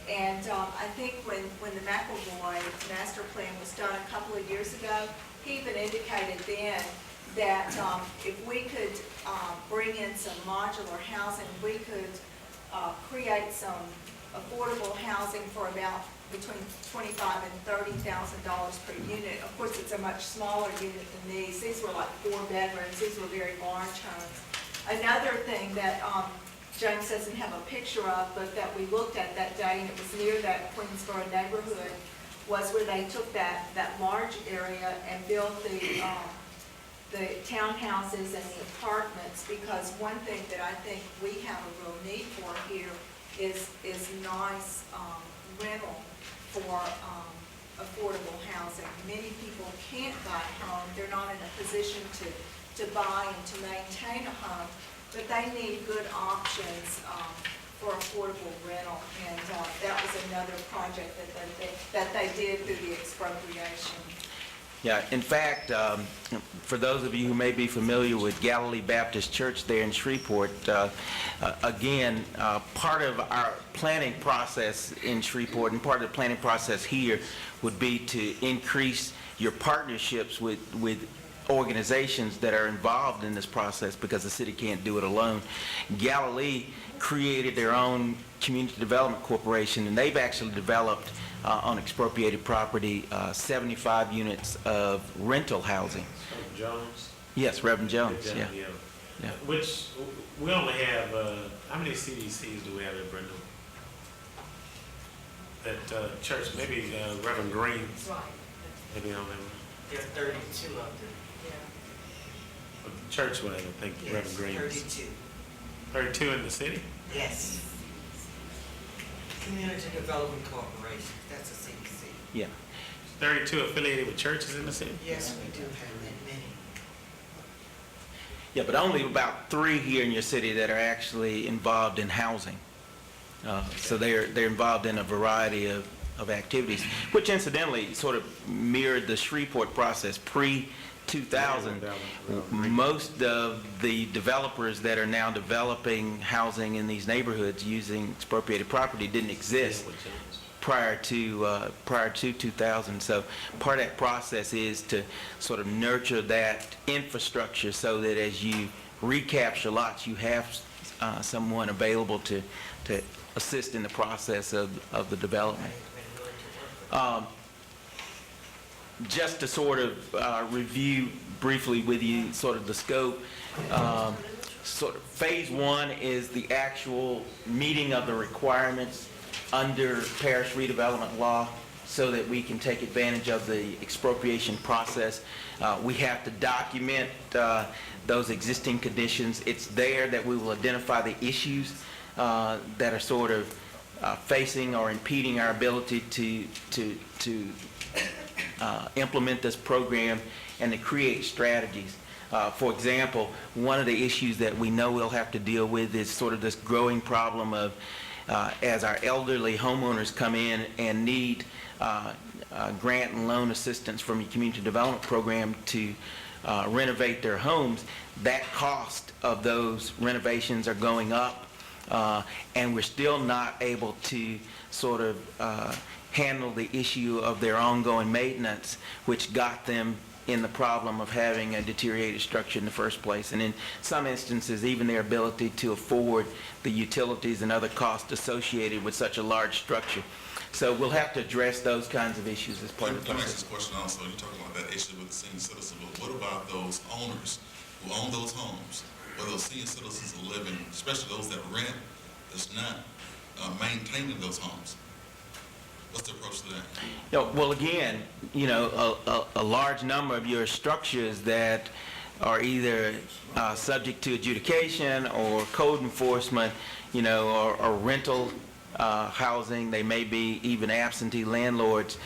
And I think when the McElroy master plan was done a couple of years ago, he even indicated then that if we could bring in some modular housing, we could create some affordable housing for about between $25,000 and $30,000 per unit. Of course, it's a much smaller unit than these. These were like 4 bedrooms. These were very large homes. Another thing that James doesn't have a picture of, but that we looked at that day, and it was near that Queensboro neighborhood, was where they took that large area and built the townhouses and the apartments, because one thing that I think we have a real need for here is nice rental for affordable housing. Many people can't buy a home. They're not in a position to buy and to maintain a home, but they need good options for affordable rental. And that was another project that they did through the expropriation. Yeah, in fact, for those of you who may be familiar with Galilee Baptist Church there in Shreveport, again, part of our planning process in Shreveport and part of the planning process here would be to increase your partnerships with organizations that are involved in this process, because the city can't do it alone. Galilee created their own community development corporation, and they've actually developed on expropriated property 75 units of rental housing. Jones? Yes, Reverend Jones, yeah. Yeah. Which, we only have, how many CDCs do we have in Brindle? At church, maybe Reverend Green's? Right. Maybe on that one. There are 32 up there. Church one, I think, Yes, Reverend Green's. 32. 32 in the city? Yes. Community Development Corporation, that's a CDC. Yeah. 32 affiliated with churches in the city? Yes, we do have that many. Yeah, but only about 3 here in your city that are actually involved in housing. So they're involved in a variety of activities, which incidentally sort of mirrored the Shreveport process pre-2000. Most of the developers that are now developing housing in these neighborhoods using expropriated property didn't exist prior to 2000. So part of that process is to sort of nurture that infrastructure so that as you recapture lots, you have someone available to assist in the process of the development. Just to sort of review briefly with you sort of the scope, sort of phase 1 is the actual meeting of the requirements under parish redevelopment law so that we can take advantage of the expropriation process. We have to document those existing conditions. It's there that we will identify the issues that are sort of facing or impeding our ability to implement this program and to create strategies. For example, one of the issues that we know we'll have to deal with is sort of this growing problem of as our elderly homeowners come in and need grant and loan assistance from a community development program to renovate their homes, that cost of those renovations are going up, and we're still not able to sort of handle the issue of their ongoing maintenance, which got them in the problem of having a deteriorated structure in the first place. And in some instances, even their ability to afford the utilities and other costs associated with such a large structure. So we'll have to address those kinds of issues as part of the Let me ask process. this question also. You're talking about that issue with the senior citizen, but what about those owners who own those homes, where those senior citizens are living, especially those that rent, that's not maintaining those homes? What's the approach to that? Well, again, you know, a large number of your structures that are either subject to adjudication or code enforcement, you know, or rental housing. They may be even absentee landlords.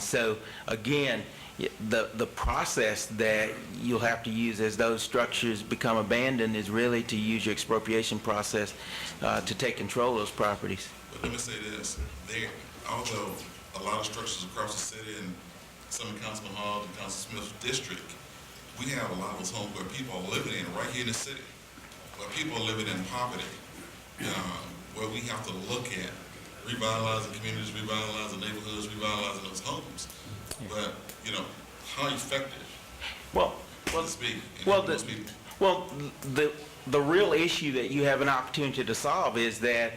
So again, the process that you'll have to use as those structures become abandoned is really to use your expropriation process to take control of those properties. But let me say this, although a lot of structures across the city and some in Councilman Hall and Councilman Smith's district, we have a lot of those homes where people are living in, right here in the city, where people are living in poverty, where we have to look at revitalizing communities, revitalizing neighborhoods, revitalizing those homes. But, how effective does this be? The real issue that you have an opportunity to solve is that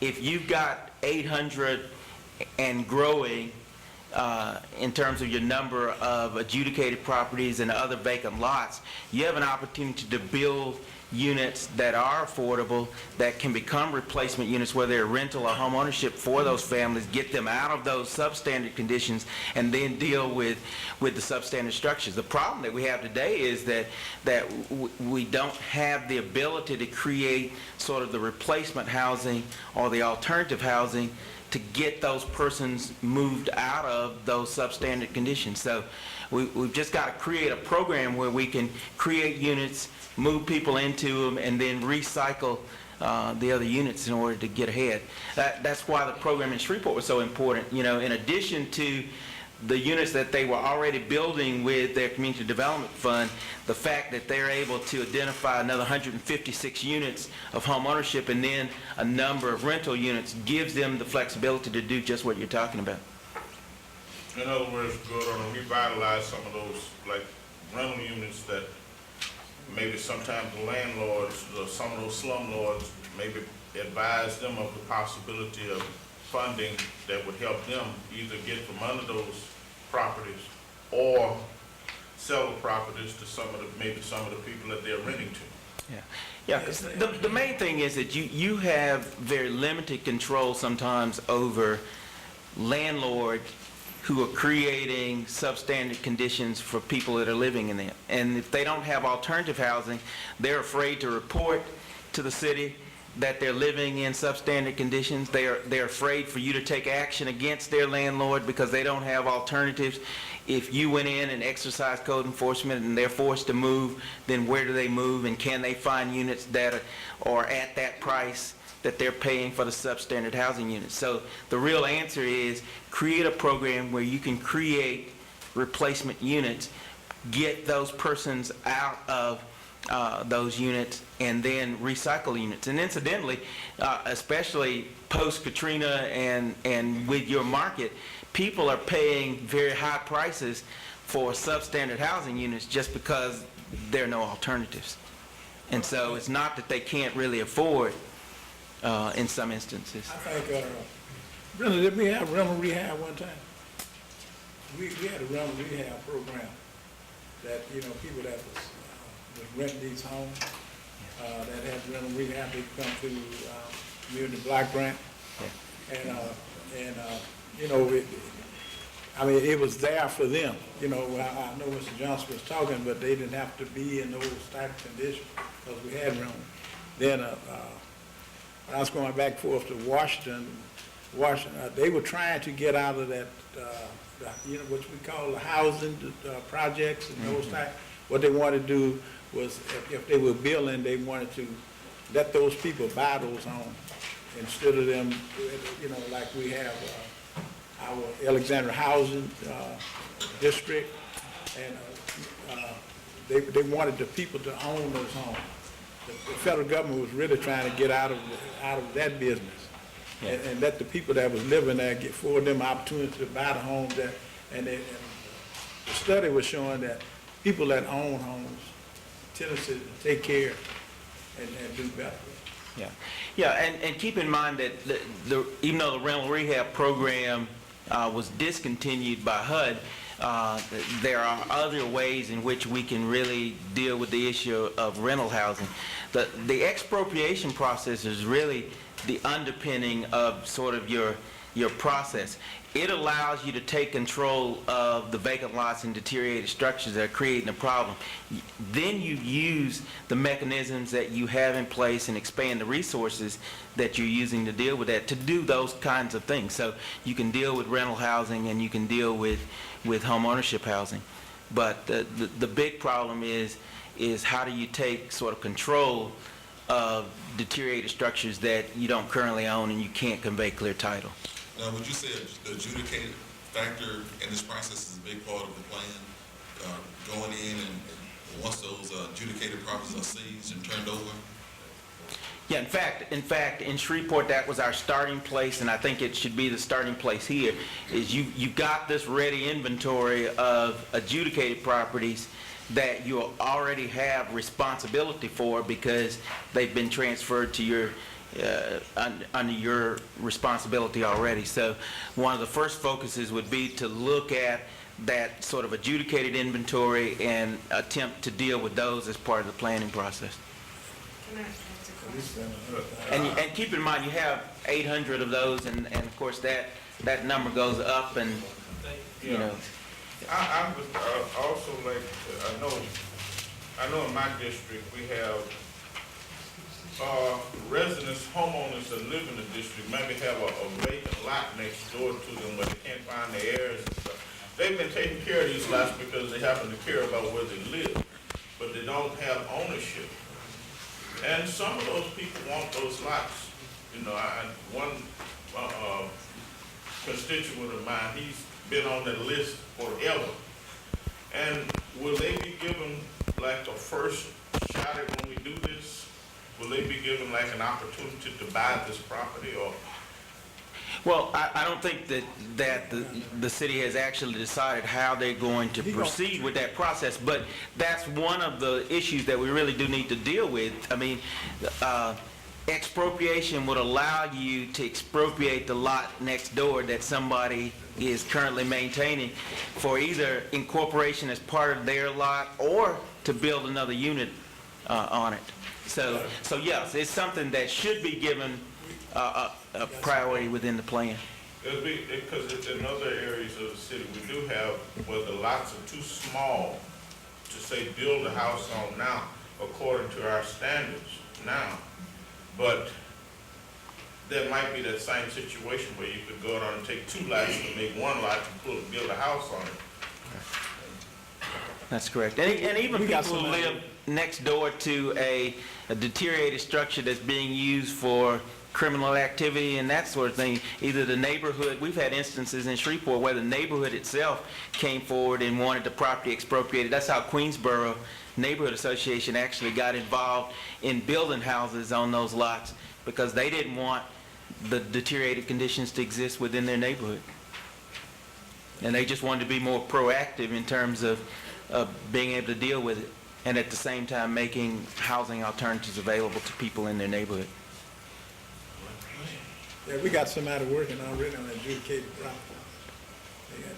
if you've got 800 and growing in terms of your number of adjudicated properties and other vacant lots, you have an opportunity to build units that are affordable, that can become replacement units, whether they're rental or home ownership for those families, get them out of those substandard conditions, and then deal with the substandard structures. The problem that we have today is that we don't have the ability to create sort of the replacement housing or the alternative housing to get those persons moved out of those substandard conditions. So we've just got to create a program where we can create units, move people into them, and then recycle the other units in order to get ahead. That's why the program in Shreveport was so important. In addition to the units that they were already building with their community development fund, the fact that they're able to identify another 156 units of home ownership and then a number of rental units gives them the flexibility to do just what you're talking about. In other words, go to revitalize some of those, like rental units that maybe sometimes the landlords, or some of those slumlords, maybe advise them of the possibility of funding that would help them either get from under those properties or sell the properties to some of the people that they're renting to. Yeah, because the main thing is that you have very limited control sometimes over landlords who are creating substandard conditions for people that are living in them. And if they don't have alternative housing, they're afraid to report to the city that they're living in substandard conditions. They're afraid for you to take action against their landlord because they don't have alternatives. If you went in and exercised code enforcement and they're forced to move, then where do they move, and can they find units that are at that price that they're paying for the substandard housing units? So the real answer is create a program where you can create replacement units, get those persons out of those units, and then recycle units. And incidentally, especially post-Katrina and with your market, people are paying very high prices for substandard housing units just because there are no alternatives. And so it's not that they can't really afford in some instances. I think, Brenda, did we have rental rehab one time? We had a rental rehab program that, people that was renting these homes, that had rental rehab, they come through Community Block Grant. It was there for them. I know Mr. Johnson was talking, but they didn't have to be in those type of conditions because we had rental. Then when I was going back and forth to Washington, they were trying to get out of that, what we call the housing projects and those type. What they wanted to do was, if they were building, they wanted to let those people buy those homes instead of them, like we have our Alexandria housing district, and they wanted the people to own those homes. The federal government was really trying to get out of that business, and let the people that was living there afford them opportunity to buy the homes that, and the study was showing that people that own homes tendency to take care and do better. And keep in mind that even though the rental rehab program was discontinued by HUD, there are other ways in which we can really deal with the issue of rental housing. The expropriation process is really the underpinning of sort of your your process. It allows you to take control of the vacant lots and deteriorated structures that are creating a problem. Then you use the mechanisms that you have in place and expand the resources that you're using to deal with that, to do those kinds of things. So you can deal with rental housing and you can deal with home ownership housing. But the big problem is how do you take sort of control of deteriorated structures that you don't currently own and you can't convey clear title. Now, would you say the adjudicated factor in this process is a big part of the plan, going in and once those adjudicated properties are seized and turned over? Yeah, in fact, in Shreveport, that was our starting place, and I think it should be the starting place here, is you got this ready inventory of adjudicated properties that you already have responsibility for because they've been transferred to your under your responsibility already. So one of the first focuses would be to look at that sort of adjudicated inventory and attempt to deal with those as part of the planning process. And keep in mind, you have 800 of those, and of course that number goes up, and you know. I would also like, I know in my district we have residents, homeowners that live in the district, maybe have a vacant lot next door to them where they can't find their heirs and stuff. They've been taking care of these lots because they happen to care about where they live, but they don't have ownership. And some of those people want those lots. You know, one constituent of mine, he's been on the list forever. And will they be given like a first shot at when we do this? Will they be given like an opportunity to buy this property, or? Well, I don't think that the city has actually decided how they're going to proceed with that process, but that's one of the issues that we really do need to deal with. I mean, expropriation would allow you to expropriate the lot next door that somebody is currently maintaining for either incorporation as part of their lot or to build another unit on it. So yes, it's something that should be given a priority within the plan. Because in other areas of the city, we do have where the lots are too small to say build a house on now, according to our standards now. But there might be that same situation where you could go down and take two lots and make one lot to build a house on it. That's correct. And even people who live next door to a deteriorated structure that's being used for criminal activity and that sort of thing, either the neighborhood, we've had instances in Shreveport where the neighborhood itself came forward and wanted the property expropriated. That's how Queensboro Neighborhood Association actually got involved in building houses on those lots because they didn't want the deteriorated conditions to exist within their neighborhood. And they just wanted to be more proactive in terms of being able to deal with it and at the same time making housing alternatives available to people in their neighborhood. Yeah, we got somebody working already on adjudicated property. They got,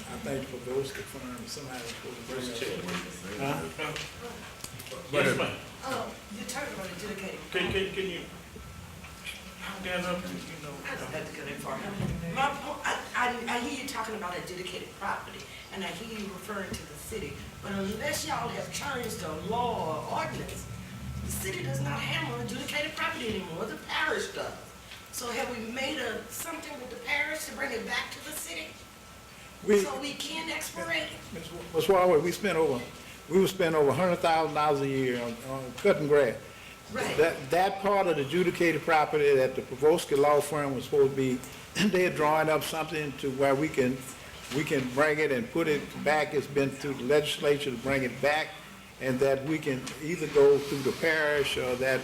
I think for those confirmed, somebody was supposed to bring that. Yes, ma'am. You're talking about adjudicated. Can you stand up? You know. I just had to get in for him. I hear you talking about adjudicated property, and I hear you referring to the city, but unless y'all have changed the law or ordinance, the city does not handle adjudicated property anymore, the parish does. So have we made something with the parish to bring it back to the city? So we can export it? Ms. Walworth, we would spend over $100,000 a year on cutting grass. Right. That part of the adjudicated property that the Provosky law firm was supposed to be, they're drawing up something to where we can bring it and put it back. It's been through the legislature to bring it back, and that we can either go through the parish or that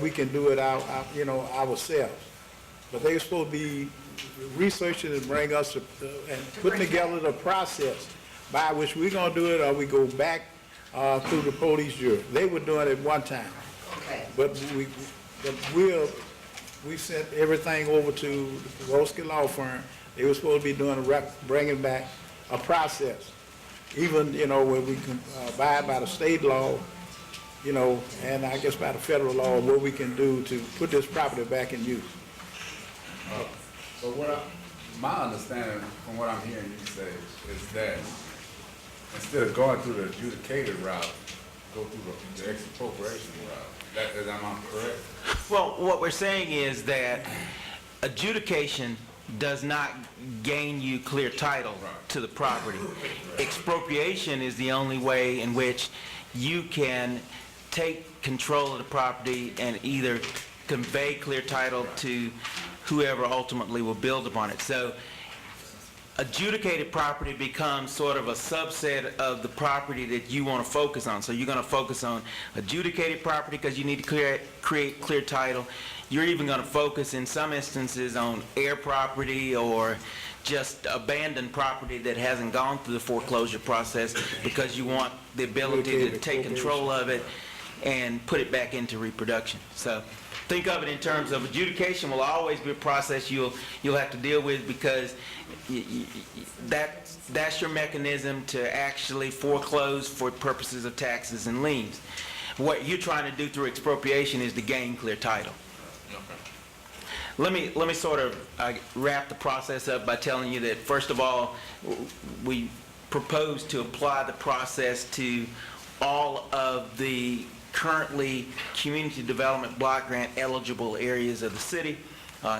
we can do it ourselves. But they're supposed to be researching and bring us and putting together the process by which we're going to do it, or we go back through the police jury. They were doing it one time. Okay. But we sent everything over to the Provosky law firm. They were supposed to be doing bringing back a process, even where we can abide by the state law, and I guess by the federal law, what we can do to put this property back in use. But my understanding from what I'm hearing you say is that instead of going through the adjudicated route, go through the expropriation route. Am I correct? Well, what we're saying is that adjudication does not gain you clear title to the property. Expropriation is the only way in which you can take control of the property and either convey clear title to whoever ultimately will build upon it. So adjudicated property becomes sort of a subset of the property that you want to focus on. So you're going to focus on adjudicated property because you need to create clear title. You're even going to focus in some instances on air property or just abandoned property that hasn't gone through the foreclosure process because you want the ability to take control of it and put it back into reproduction. So think of it in terms of adjudication will always be a process you'll have to deal with because that's your mechanism to actually foreclose for purposes of taxes and liens. What you're trying to do through expropriation is to gain clear title. Let me sort of wrap the process up by telling you that, first of all, we propose to apply the process to all of the currently community development block grant eligible areas of the city,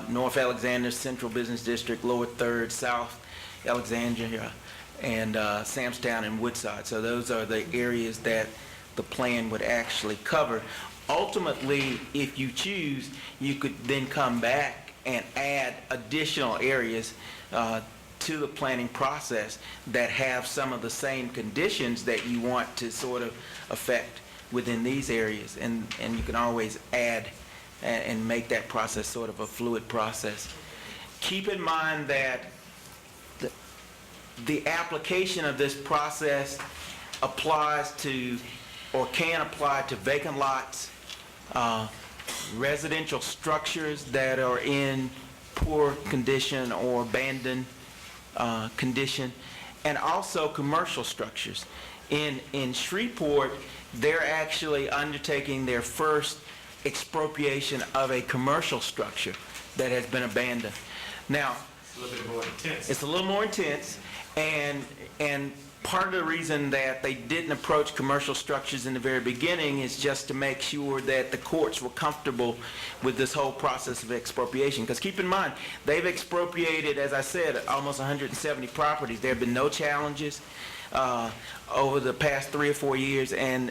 North Alexandria, Central Business District, Lower Third, South Alexandria, and Samstown and Woodside. So those are the areas that the plan would actually cover. Ultimately, if you choose, you could then come back and add additional areas to the planning process that have some of the same conditions that you want to sort of affect within these areas. And you can always add and make that process sort of a fluid process. Keep in mind that the application of this process applies to or can apply to vacant lots, residential structures that are in poor condition or abandoned condition, and also commercial structures. In Shreveport, they're actually undertaking their first expropriation of a commercial structure that has been abandoned. Now, It's a little bit more intense. it's a little more intense, and part of the reason that they didn't approach commercial structures in the very beginning is just to make sure that the courts were comfortable with this whole process of expropriation. Because keep in mind, they've expropriated, as I said, almost 170 properties. There have been no challenges over the past 3 or 4 years, and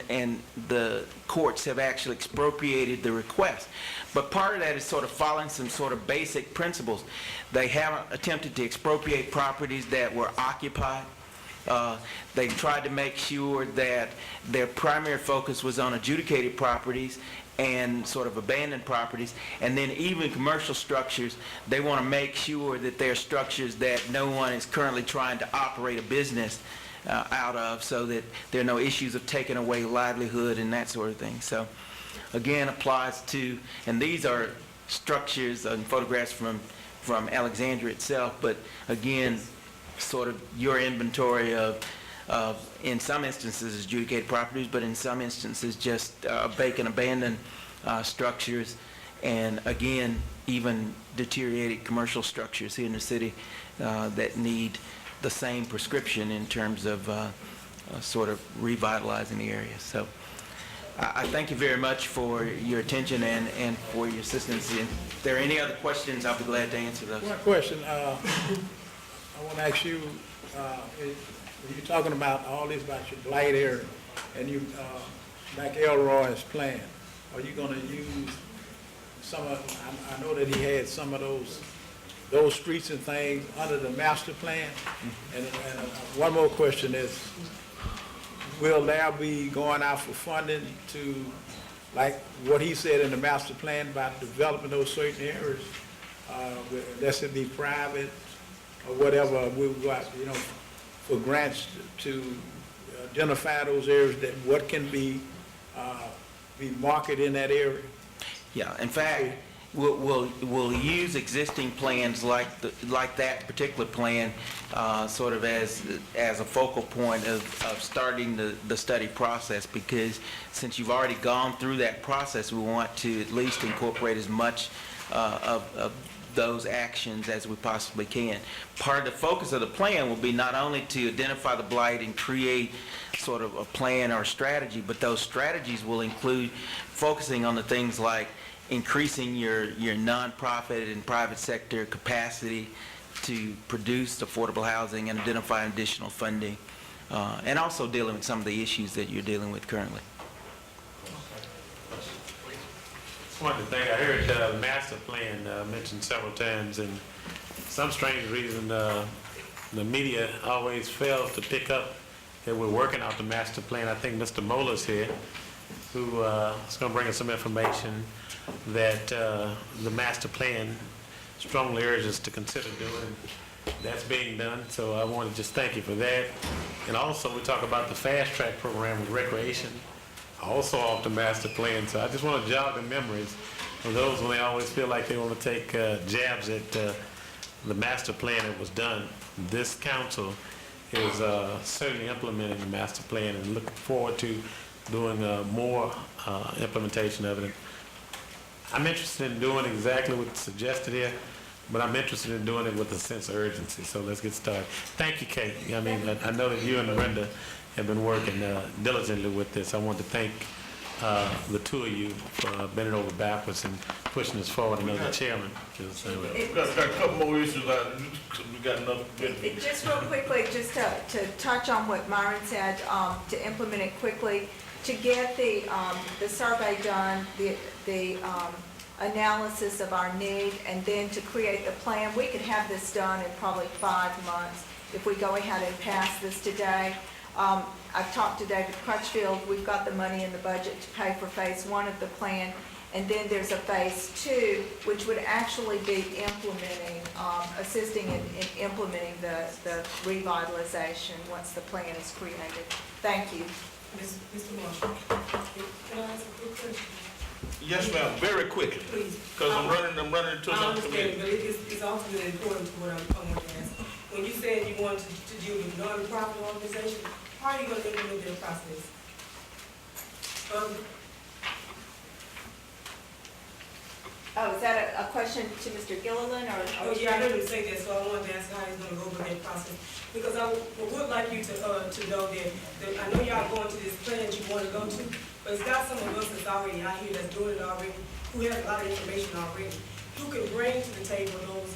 the courts have actually expropriated the request. But part of that is sort of following some sort of basic principles. They haven't attempted to expropriate properties that were occupied. They tried to make sure that their primary focus was on adjudicated properties and sort of abandoned properties. And then even commercial structures, they want to make sure that they're structures that no one is currently trying to operate a business out of, so that there are no issues of taking away livelihood and that sort of thing. So again, applies to, and these are structures and photographs from Alexandria itself, but again, sort of your inventory of in some instances adjudicated properties, but in some instances just vacant, abandoned structures, and again, even deteriorated commercial structures here in the city that need the same prescription in terms of sort of revitalizing the area. So I thank you very much for your attention and for your assistance. If there are any other questions, I'll be glad to answer those. One question, I want to ask you, you're talking about all this about your blight area, and you, like Elroy's plan, are you going to use some of, I know that he had some of those streets and things under the master plan? And one more question is, will there be going out for funding to, like what he said in the master plan about developing those certain areas, that should be private or whatever, we've got, for grants to identify those areas that what can be marketed in that area? Yeah, in fact, we'll use existing plans like that particular plan sort of as a focal point of starting the study process, because since you've already gone through that process, we want to at least incorporate as much of those actions as we possibly can. Part of the focus of the plan will be not only to identify the blight and create sort of a plan or a strategy, but those strategies will include focusing on the things like increasing your nonprofit and private sector capacity to produce affordable housing and identifying additional funding, and also dealing with some of the issues that you're dealing with currently. Just wanted to think, I heard the master plan mentioned several times, and some strange reason the media always fails to pick up that we're working out the master plan. I think Mr. Moeller's here, who is going to bring us some information that the master plan strongly urges to consider doing. That's being done, so I want to just thank you for that. And also, we talk about the fast track program with recreation, also off the master plan. So I just want to jog the memories of those when they always feel like they want to take jabs at the master plan that was done. This council is certainly implementing the master plan and looking forward to doing more implementation of it. I'm interested in doing exactly what's suggested here, but I'm interested in doing it with a sense of urgency. So let's get started. Thank you, Kate. I mean, I know that you and Brenda have been working diligently with this. I want to thank the two of you for bending over backwards and pushing us forward. I know the chairman. We got a couple more issues. We got enough. Just real quickly, just to touch on what Myron said, to implement it quickly, to get the survey done, the analysis of our need, and then to create the plan. We could have this done in probably 5 months if we go ahead and pass this today. I've talked to David Crutchfield. We've got the money in the budget to pay for phase 1 of the plan, and then there's a phase 2, which would actually be implementing, assisting in implementing the revitalization once the plan is created. Thank you. Mr. Marshall, can I ask a quick question? Yes, ma'am, very quickly, Please. because I'm running into I another understand, committee. but it's also really important to what I want to ask. When you said you wanted to deal with non-profit organizations, how are you going to implement their process? Oh, is that a question to Mr. Gilliland or? Oh, yeah, I heard him say that, so I wanted to ask how he's going to go about that process. Because I would like you to know that I know y'all going to this plan you want to go to, but it's got some of us that's already out here that's doing it already, who have a lot of information already, who can bring to the table those,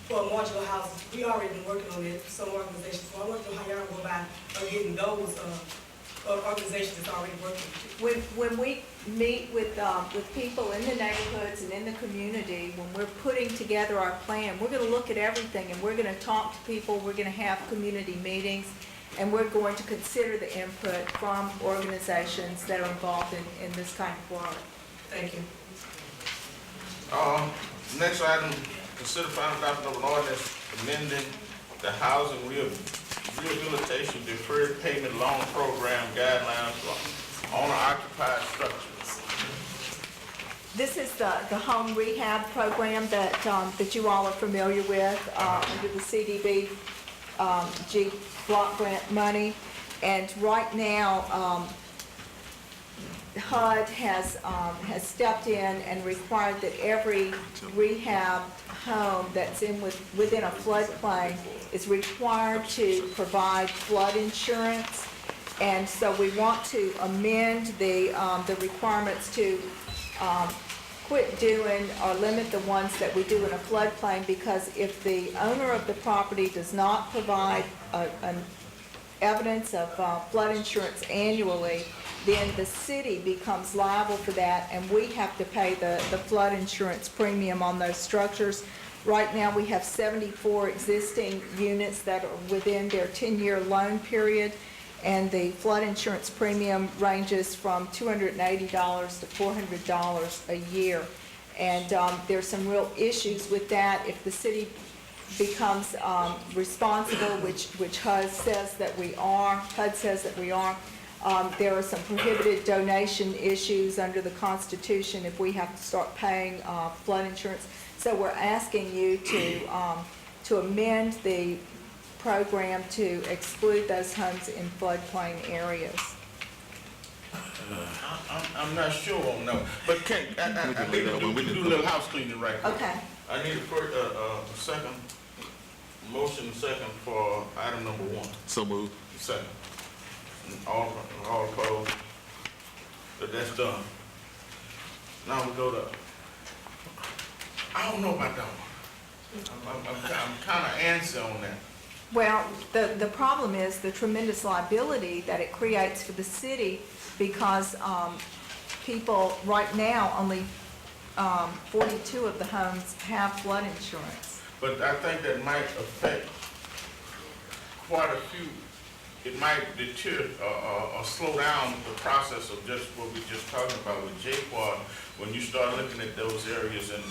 for modular houses. We already been working on it, some organizations, so I want to know how y'all go about getting those organizations that's already working. When we meet with people in the neighborhoods and in the community, when we're putting together our plan, we're going to look at everything, and we're going to talk to people, we're going to have community meetings, and we're going to consider the input from organizations that are involved in this kind of work. Thank you. Next item, consider final adoption of an ordinance amending the housing rehabilitation deferred payment loan program guidelines for owner-occupied structures. This is the home rehab program that you all are familiar with under the CDBG block grant money. And right now, HUD has stepped in and required that every rehab home that's within a floodplain is required to provide flood insurance. And so we want to amend the requirements to quit doing or limit the ones that we do in a floodplain, because if the owner of the property does not provide an evidence of flood insurance annually, then the city becomes liable for that, and we have to pay the flood insurance premium on those structures. Right now, we have 74 existing units that are within their 10-year loan period, and the flood insurance premium ranges from $280 to $400 a year. And there's some real issues with that. If the city becomes responsible, which HUD says that we are, there are some prohibited donation issues under the Constitution if we have to start paying flood insurance. So we're asking you to amend the program to exclude those homes in floodplain areas. I'm not sure on that, but I need to do a little house cleaning right quick. Okay. I need a second, motion second for item number 1. So moved. Second. All opposed? That's done. Now we go to, I don't know about that one. I'm kind of antsy on that. Well, the problem is the tremendous liability that it creates for the city because people, right now, only 42 of the homes have flood insurance. But I think that might affect quite a few. It might deter or slow down the process of just what we just talking about with J-Quad. When you start looking at those areas in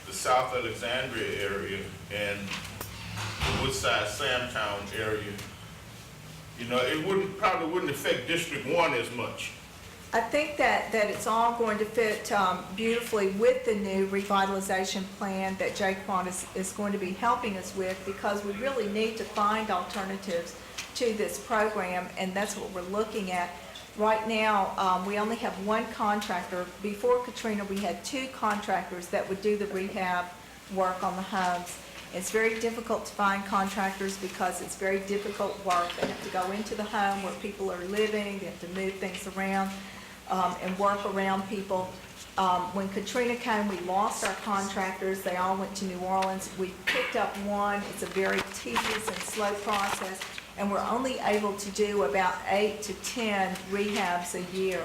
the South Alexandria area and the Woodside Samtown area, you know, it probably wouldn't affect District 1 as much. I think that it's all going to fit beautifully with the new revitalization plan that Jaquan is going to be helping us with, because we really need to find alternatives to this program, and that's what we're looking at. Right now, we only have one contractor. Before Katrina, we had 2 contractors that would do the rehab work on the homes. It's very difficult to find contractors because it's very difficult work. They have to go into the home where people are living, they have to move things around and work around people. When Katrina came, we lost our contractors. They all went to New Orleans. We picked up one. It's a very tedious and slow process, and we're only able to do about 8 to 10 rehabs a year.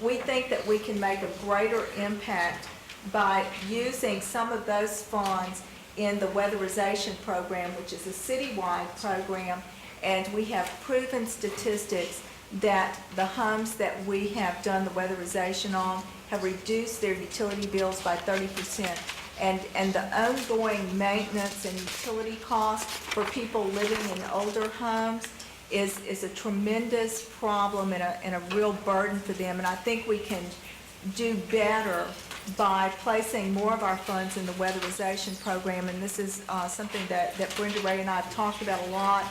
We think that we can make a greater impact by using some of those funds in the weatherization program, which is a citywide program, and we have proven statistics that the homes that we have done the weatherization on have reduced their utility bills by 30%. And the ongoing maintenance and utility costs for people living in older homes is a tremendous problem and a real burden for them. And I think we can do better by placing more of our funds in the weatherization program. And this is something that Brenda Ray and I have talked about a lot.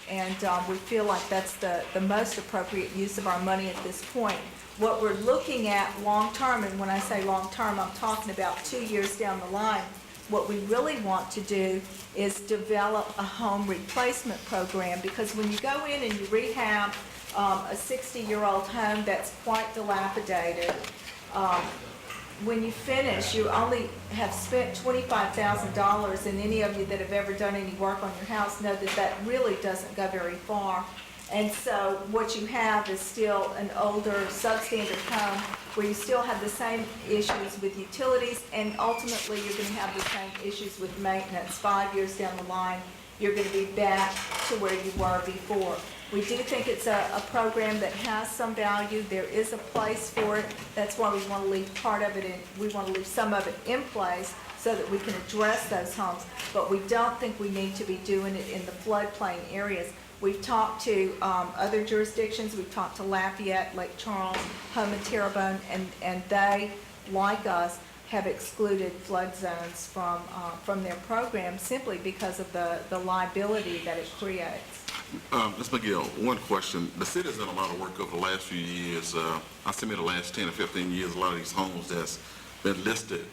And we feel like that's the most appropriate use of our money at this point. What we're looking at long-term, and when I say long-term, I'm talking about 2 years down the line, what we really want to do is develop a home replacement program, because when you go in and you rehab a 60-year-old home that's quite dilapidated, when you finish, you only have spent $25,000, and any of you that have ever done any work on your house know that that really doesn't go very far. And so what you have is still an older, substandard home where you still have the same issues with utilities, and ultimately you're going to have the same issues with maintenance. 5 years down the line, you're going to be back to where you were before. We do think it's a program that has some value. There is a place for it. That's why we want to leave part of it in, we want to leave some of it in place so that we can address those homes. But we don't think we need to be doing it in the floodplain areas. We've talked to other jurisdictions. We've talked to Lafayette, Lake Charles, Home and Terrebonne, and they, like us, have excluded flood zones from their program simply because of the liability that it creates. Ms. McGill, one question. The city's done a lot of work over the last few years. I submit the last 10 or 15 years, a lot of these homes that's been listed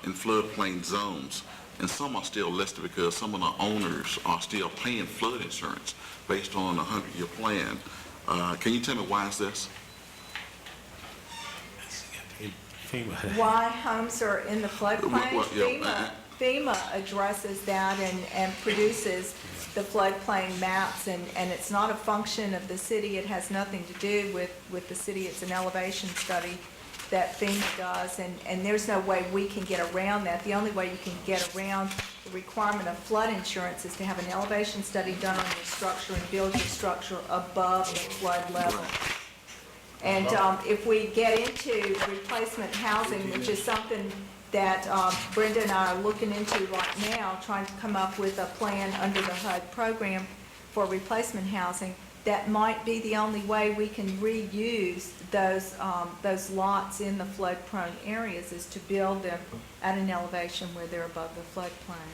in floodplain zones, and some are still listed because some of the owners are still paying flood insurance based on a 100-year plan. Can you tell me why is this? Why homes are in the floodplain? FEMA addresses that and produces the floodplain maps, and it's not a function of the city. It has nothing to do with the city. It's an elevation study that FEMA does, and there's no way we can get around that. The only way you can get around the requirement of flood insurance is to have an elevation study done on your structure and build your structure above the flood level. And if we get into replacement housing, which is something that Brenda and I are looking into right now, trying to come up with a plan under the HUD program for replacement housing, that might be the only way we can reuse those lots in the flood-prone areas, is to build them at an elevation where they're above the floodplain.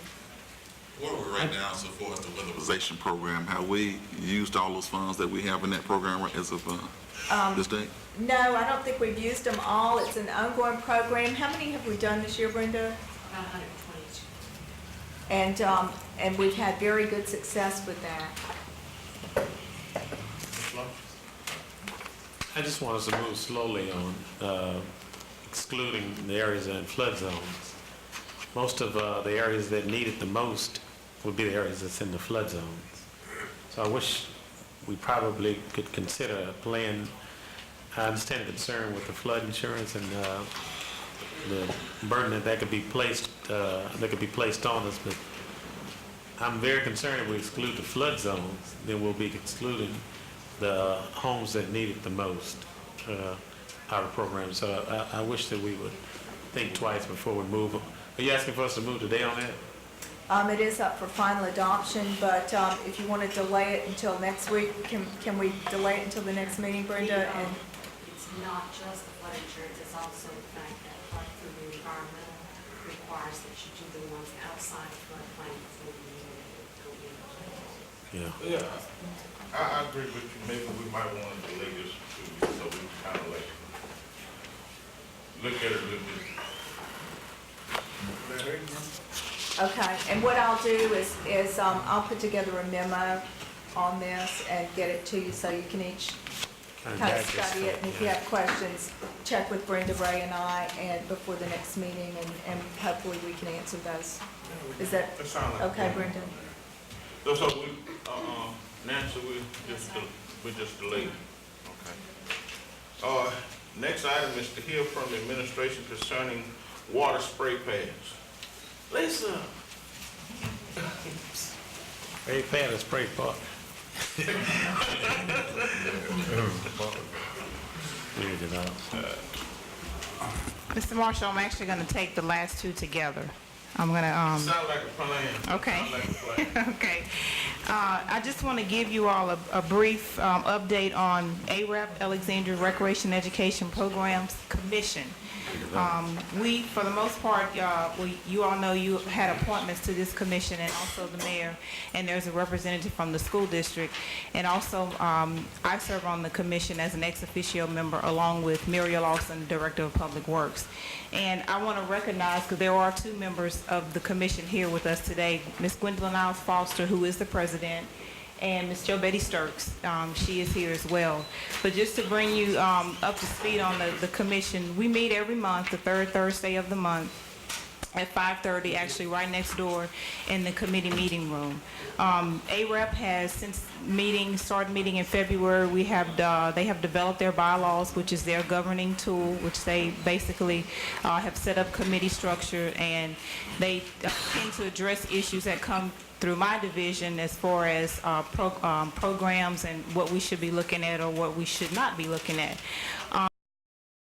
What are we right now so far as the weatherization program? Have we used all those funds that we have in that program as of this day? No, I don't think we've used them all. It's an ongoing program. How many have we done this year, Brenda? About 120. And we've had very good success with that. I just want us to move slowly on excluding the areas in flood zones. Most of the areas that need it the most would be the areas that's in the flood zones. So I wish we probably could consider a plan. I understand the concern with the flood insurance and the burden that could be placed on us, but I'm very concerned if we exclude the flood zones, then we'll be excluding the homes that need it the most out of programs. So I wish that we would think twice before we move them. Are you asking for us to move today on that? It is up for final adoption, but if you want to delay it until next week, can we delay it until the next meeting, Brenda? And It's not just the flood insurance, it's also the fact that flood through the environmental requires that you do the ones outside of floodplain before you go in. Yeah. I agree with you. Maybe we might want to delay this 2 weeks so we can kind of like look at it a little bit. okay, and what I'll do is I'll put together a memo on this and get it to you so you can each kind of study it. And if you have questions, check with Brenda, Ray, and I, and before the next meeting, and hopefully we can answer those. Is that okay, Brenda? So we, Nancy, we just delayed. Okay. Next item is to hear from the administration concerning water spray pads. Lisa. Spray pad or spray pot? Mr. Marshall, I'm actually going to take the last two together. I'm going to... Sound like a plan. Okay. Sound like a plan. Okay. I just want to give you all a brief update on AREP, Alexandria Recreation Education Programs Commission. We, for the most part, you all know you had appointments to this commission, and also the mayor, and there's a representative from the school district. And also, I serve on the commission as an ex officio member, along with Muriel Lawson, Director of Public Works. And I want to recognize, because there are two members of the commission here with us today, Ms. Gwendolyn Niles Foster, who is the president, and Ms. Jo Betty Sturks, she is here as well. But just to bring you up to speed on the commission, we meet every month, the third Thursday of the month, at 5:30, actually right next door in the committee meeting room. AREP has, since started meeting in February, they have developed their bylaws, which is their governing tool, which they basically have set up committee structure, and they tend to address issues that come through my division as far as programs and what we should be looking at or what we should not be looking at.